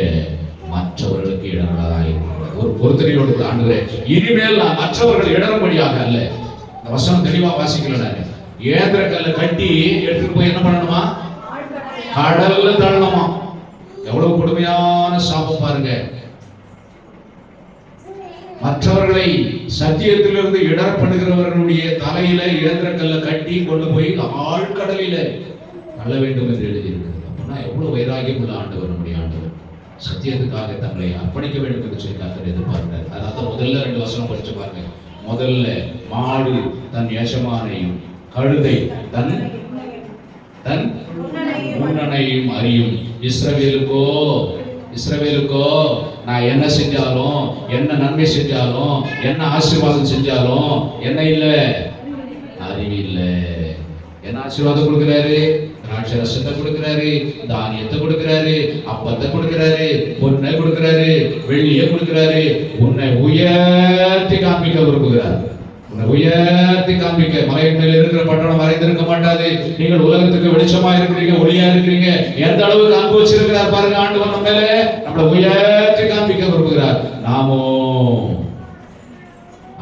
மற்றவர்களுக்கு இடர்களாய் ஒரு பொறுத்தனையோடு ஆண்டுகிறே. இனிமேல் நான் மற்றவர்கள் இடரும்படியாக அல்ல. இந்த வசனம் தெளிவா வாசிக்கல. ஏந்திர கல்ல கட்டி எடுத்துட்டு போய் என்ன பண்ணணுமா? கடல்ல தள்ளணுமா? எவ்வளவு கொடுமையான சாபம் பாருங்க. மற்றவர்களை சத்தியத்திலிருந்து இடர பண்ணுகிறவர்களுடைய தலையில இயந்திரக்கல்ல கட்டி கொண்டு போய் ஆழ்கடலில தள்ள வேண்டும் என்று எழுதியிருக்கிறது. அப்படின்னா எவ்வளவு வைராகியம் உள்ள ஆண்டவர் நம்முடைய ஆண்டவர். சத்தியத்துக்காக தங்களை அர்ப்பணிக்க வேண்டும் என்று சொல்லி கர்த்தர் எதிர்பார்க்கிறார். அதாவது முதல்ல 2 வசனம் படிச்சு பாருங்க. முதல்ல மாடு தன் எஜமானையும் கழுதை தன் தன் முன்னணையும் அறியும். இஸ்ரவேலுக்கோ நான் என்ன செஞ்சாலும், என்ன நன்மை செஞ்சாலும், என்ன ஆசீர்வாதம் செஞ்சாலும் என்ன இல்ல, அறிவு இல்ல. என்ன ஆசீர்வாதம் கொடுக்கிறாரு? திராட்சை ரசத்தை கொடுக்கிறாரு, தானியத்தை கொடுக்கிறாரு, அப்பத்தை கொடுக்கிறாரு, பொன்னை கொடுக்கிறாரு, வெள்ளியை கொடுக்கிறாரு. உன்னை உயர்த்தி காண்பிக்க விரும்புகிறார். உன்னை உயர்த்தி காண்பிக்க. மலையின் மேல் இருக்கிற பட்டணம் மறைந்திருக்க மாட்டாது. நீங்கள் உலகத்துக்கு வெளிச்சமா இருக்கிறீங்க, ஒளியா இருக்கிறீங்க. எந்த அளவுக்கு அன்பு வச்சிருக்கிறார் பாருங்க ஆண்டவர் நம்ம மேல. நம்மளை உயர்த்தி காண்பிக்க விரும்புகிறார். நாமோ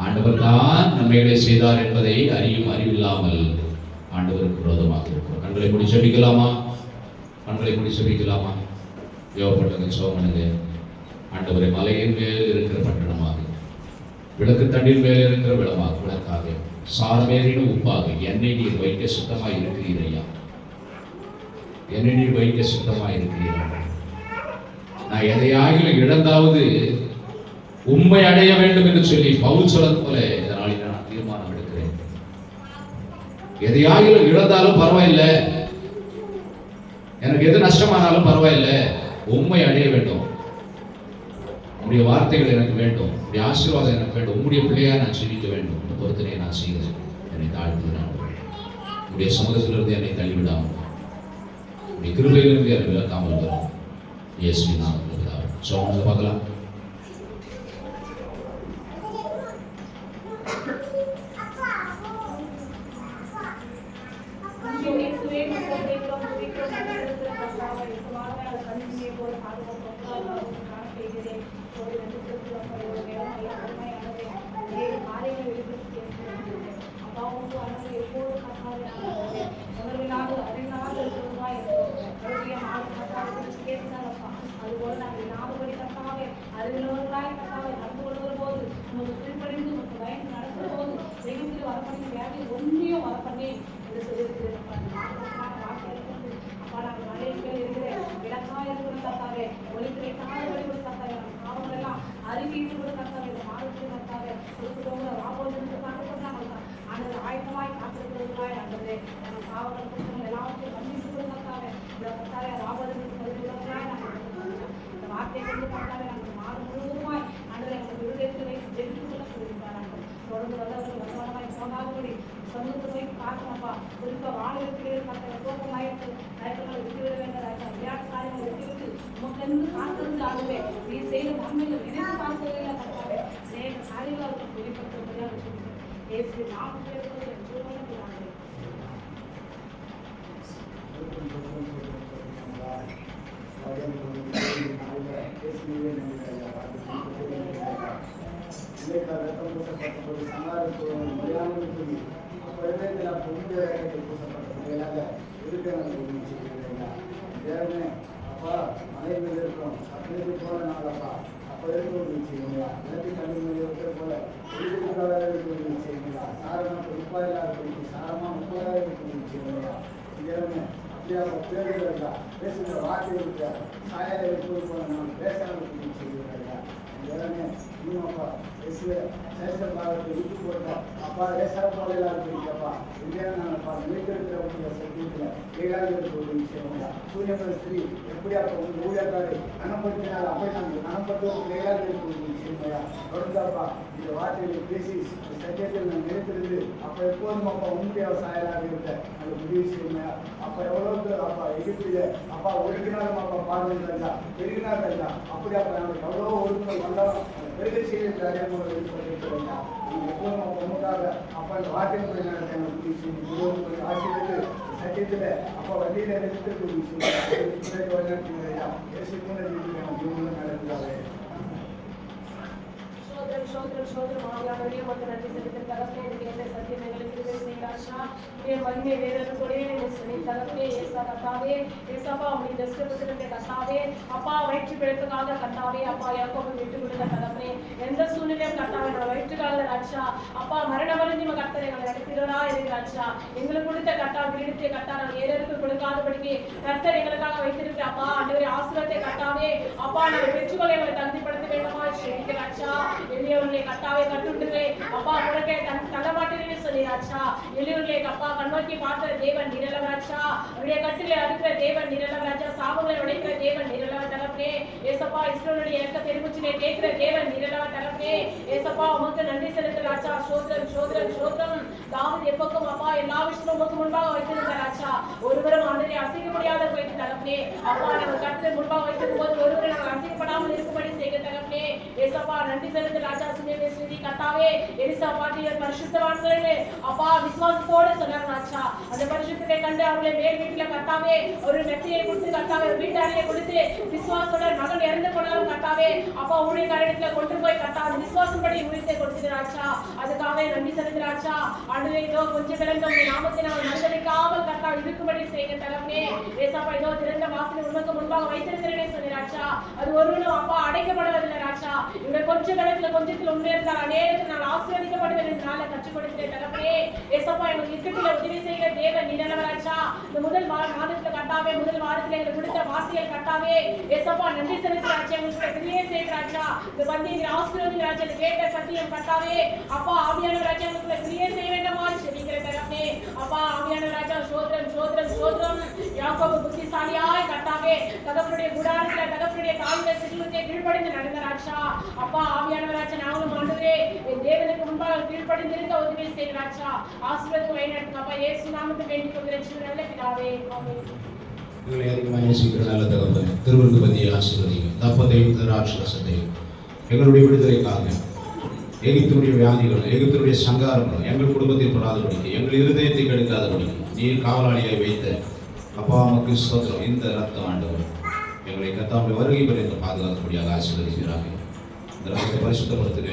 ஆண்டவர் தான் நன்மைகளை செய்தார் என்பதை அறியும் அறிவில்லாமல் ஆண்டவருக்கு விரோதமாக இருக்கிறோம். கண்களை மூடி ஜெபிக்கலாமா? கண்களை மூடி ஜெபிக்கலாமா? யோபப்பட்டங்க சோமனுங்க. ஆண்டவரை மலையின் மேல் இருக்கிற பட்டணமாக, விளக்கு தண்ணீர் மேல் இருக்கிற விளக்காக, சார்மேறின உப்பாக என்னை நீர் வைக்க சுத்தமாக இருக்கிறீரையா. என்னை நீர் வைக்க சுத்தமாக இருக்கிறீரா. நான் எதையாகிலும் இழந்தாவது உண்மை அடைய வேண்டும் என்று சொல்லி பவுல் சொல்வது போல இந்த நாளில் நான் தீர்மானம் எடுக்கிறேன். எதையாகிலும் இழந்தாலும் பரவாயில்லை, எனக்கு எது நஷ்டமானாலும் பரவாயில்லை, உண்மை அடைய வேண்டும். உங்களுடைய வார்த்தைகள் எனக்கு வேண்டும், உங்களுடைய ஆசீர்வாதம் எனக்கு வேண்டும், உங்களுடைய பிள்ளையா நான் ஜீவிக்க வேண்டும். இந்த பொறுத்தனை நான் செய்கிறேன். என்னை தாழ்த்துகிறேன். உங்களுடைய சமூகத்திலிருந்து என்னை தள்ளிவிடாமல், உங்களுடைய கிருபையிலிருந்து என்னை விலக்காமல் வரும். இயேசுவின் நாமத்தில் சோமனை பார்க்கலாம். மகிமை வேறு தகப்பனே ஏசா கர்த்தாவே ஏசப்பா உங்களுடைய கஷ்டப்பட்டு கர்த்தாவே அப்பா வயிற்று பிழைப்புக்காக கர்த்தாவே அப்பா யாக்கோபை விட்டு கொடுங்க தகப்பனே எந்த சூழ்நிலையும் கர்த்தாவே நம்ம வயிற்றுக்காக ராஜா அப்பா மரண மருந்திம கர்த்தரை எங்களை நடத்திடுவரா இருக்கு ராஜா எங்களுக்கு கொடுத்த கர்த்தா வீடுத்து கர்த்தா நாங்கள் ஏதற்கு கொடுக்காதபடிக்கு கர்த்தர் எங்களுக்காக வைத்திருக்கிற அப்பா ஆண்டவரே ஆசீர்வாதத்தை கர்த்தாவே அப்பா நாங்கள் பெற்றுக்கொள்ள எங்களை தகுதிப்படுத்த வேண்டுமா ஸ்ரீக்கு ராஜா எளியவர்களை கர்த்தாவே கட்டுண்டுவே அப்பா உனக்கே தள்ளமாட்டேன்னு சொல்லி ராஜா எளியவர்களை அப்பா கண்ணோக்கி பார்க்கிற தேவன் நிரலவ ராஜா அவருடைய கட்டிலே அறுக்கிற தேவன் நிரலவ ராஜா சாபங்களை உடைக்கிற தேவன் நிரலவ தகப்பனே ஏசப்பா இஸ்ரவேலுடைய ஏக்க பெருமூச்சினை கேட்கிற தேவன் நிரலவ தகப்பனே ஏசப்பா உமக்கு நன்றி செலுத்த ராஜா சோத்ரம் சோத்ரம் சோத்ரம் தாவீது எப்பக்கும் அப்பா எல்லா விஷயமும் உமக்கு முன்பாக வைத்திருந்த ராஜா ஒருவரும் ஆண்டவரே அசைக்க முடியாத போயிட்டு தகப்பனே அப்பா நாங்கள் கட்டிலே முன்பாக வைத்திருக்கும் போது ஒருவரை நாங்கள் அசைக்கப்படாமல் இருக்கும்படி செய்க தகப்பனே ஏசப்பா நன்றி செலுத்த ராஜா சுமேவே ஸ்ரீ கர்த்தாவே எலிசா பாட்டியர் பரிசுத்தவான்களே அப்பா விசுவாசத்தோடு சொன்னார் ராஜா அந்த பரிசுத்தத்தை கண்டு அவர்களை மேல் வீட்டில கர்த்தாவே ஒரு மெத்தையை கொடுத்து கர்த்தாவே வீட்டாரியை கொடுத்து விசுவாசத்தோட மகன் இறந்து போனாலும் கர்த்தாவே அப்பா உடைய காரியத்துல கொண்டு போய் கர்த்தாவே விசுவாசப்படி உரித்தை கொடுத்து ராஜா அதுக்காக நன்றி செலுத்த ராஜா ஆண்டவரே இதோ கொஞ்சம் விளங்க உங்க நாமத்தை நாங்கள் மறுதளிக்காமல் கர்த்தா இருக்கும்படி செய்ய தகப்பனே ஏசப்பா இதோ திறந்த வாசலை உனக்கு முன்பாக வைத்திருக்கிறேனே சொல்லி ராஜா அது ஒருவனும் அப்பா அடைக்கப்படுவதில்லை ராஜா இவங்க கொஞ்ச காலத்துல கொஞ்சத்துல உண்மை இருந்தால் அநேகத்தில் நான் ஆசீர்வதிக்கப்படுவேன் என்று நாளை கற்றுக் கொடுக்கிறேன் தகப்பனே ஏசப்பா எங்களுக்கு இக்கட்டில உதவி செய்கிற தேவன் நிரலவ ராஜா இந்த முதல் மாதத்துல கட்டாவே முதல் வாரத்துல எங்களுக்கு கொடுத்த வாசியல் கட்டாவே ஏசப்பா நன்றி செலுத்த ராஜா எங்களுக்கு கிரியை செய்கிற ராஜா இந்த பந்தியை ஆசீர்வதி ராஜா கேட்ட சத்தியம் கட்டாவே அப்பா ஆவியான ராஜா எங்களுக்கு கிரியை செய்ய வேண்டுமா செபிக்கிற தகப்பனே அப்பா ஆவியான ராஜா சோத்ரம் சோத்ரம் சோத்ரம் யாக்கோபு புத்திசாலியாய் கட்டாவே தகப்பனுடைய குடாரத்துல தகப்பனுடைய காலில சிறுவத்தை கீழ்ப்படிந்து நடந்த ராஜா அப்பா ஆவியான ராஜா நாங்களும் ஆண்டவரே என் தேவனுக்கு முன்பாக கீழ்ப்படிந்து இருக்க உதவி செய்கிற ராஜா ஆசீர்வாதத்தை வழிநடத்துங்க அப்பா இயேசு நாமத்தில் வேண்டிக் கொள்கிறேன் நல்ல பிதாவே ஆமென். இவங்களை அதிகமாக நேசிக்கிற நல்ல தகப்பனே திருவிருந்து பற்றிய ஆசீர்வதிங்க தப்பத்தையும் திராட்சரசத்தையும் எங்களுடைய விடுதலைக்காக எகிப்தினுடைய வியாதிகள் எகிப்தினுடைய சங்காரங்கள் எங்கள் குடும்பத்தில் படாதபடிக்கு எங்கள் இருதயத்தை கெடுக்காதபடிக்கு நீர் காவலாளியை வைத்த அப்பா அம்மாவுக்கு ஸ்தோத்திரம். இந்த ரத்தம் ஆண்டவர் எங்களை கத்தாவுடைய வருகை வரைந்து பாதுகாக்கக்கூடியாக ஆசீர்வதிக்கிறாங்க. இந்த ரத்தத்தை பரிசுத்தப்படுத்துங்க,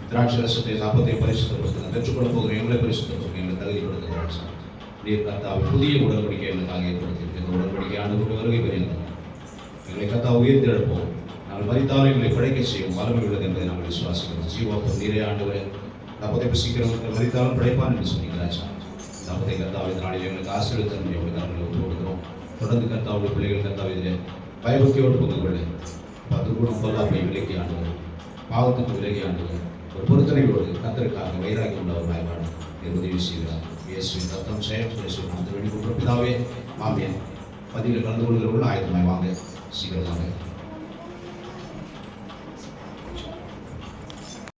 திராட்சை ரசத்தை அப்பத்தை பரிசுத்தப்படுத்துங்க, பெற்றுக்கொள்ள போகிற எங்களை பரிசுத்தப்படுத்துங்க, எங்களை தகுதிப்படுத்துகிறார். நீர் கத்தாவை புதிய உடன்படிக்கை எங்களுக்காக ஏற்படுத்தி இந்த உடன்படிக்கை ஆண்டு வருகை பெறுகிறது. எங்களை கத்தா உயர்த்தி எடுப்போம். நாங்கள் மறித்தாலும் எங்களை படைக்க செய்யும் வல்லமை உள்ளது என்பதை நாங்கள் விசுவாசிக்கிறோம். ஜீவாப்பம் நீரே ஆண்டவரே தப்பத்தை சீக்கிரம் மறித்தாலும் படைப்பான் என்று சொன்னீங்களாச்சா. தப்பத்தை கத்தாவை நாளில் எங்களுக்கு ஆசீர்வதித்தன்மை நாங்கள் ஒப்பு கொடுக்கிறோம். தொடர்ந்து கத்தாவுடைய பிள்ளைகள் கத்தாவிலே பயபக்தியோடு பொதுக்களை 10 குணம் பொல்லாப்பை விலக்கி ஆண்டவர், பாவத்துக்கு விலகி ஆண்டவர், ஒரு பொருத்தனையோடு கத்தருக்காக வைராகி உள்ளவர் வாய்ப்பாடு உதவி செய்கிறார். இயேசுவின் ரத்தம் செயல் அந்த வெளிப்படுற பிதாவே ஆமென். பதிவில் கலந்து கொள்கிறவர்கள் ஆயத்தமாய் வாங்க சீக்கிரமாக.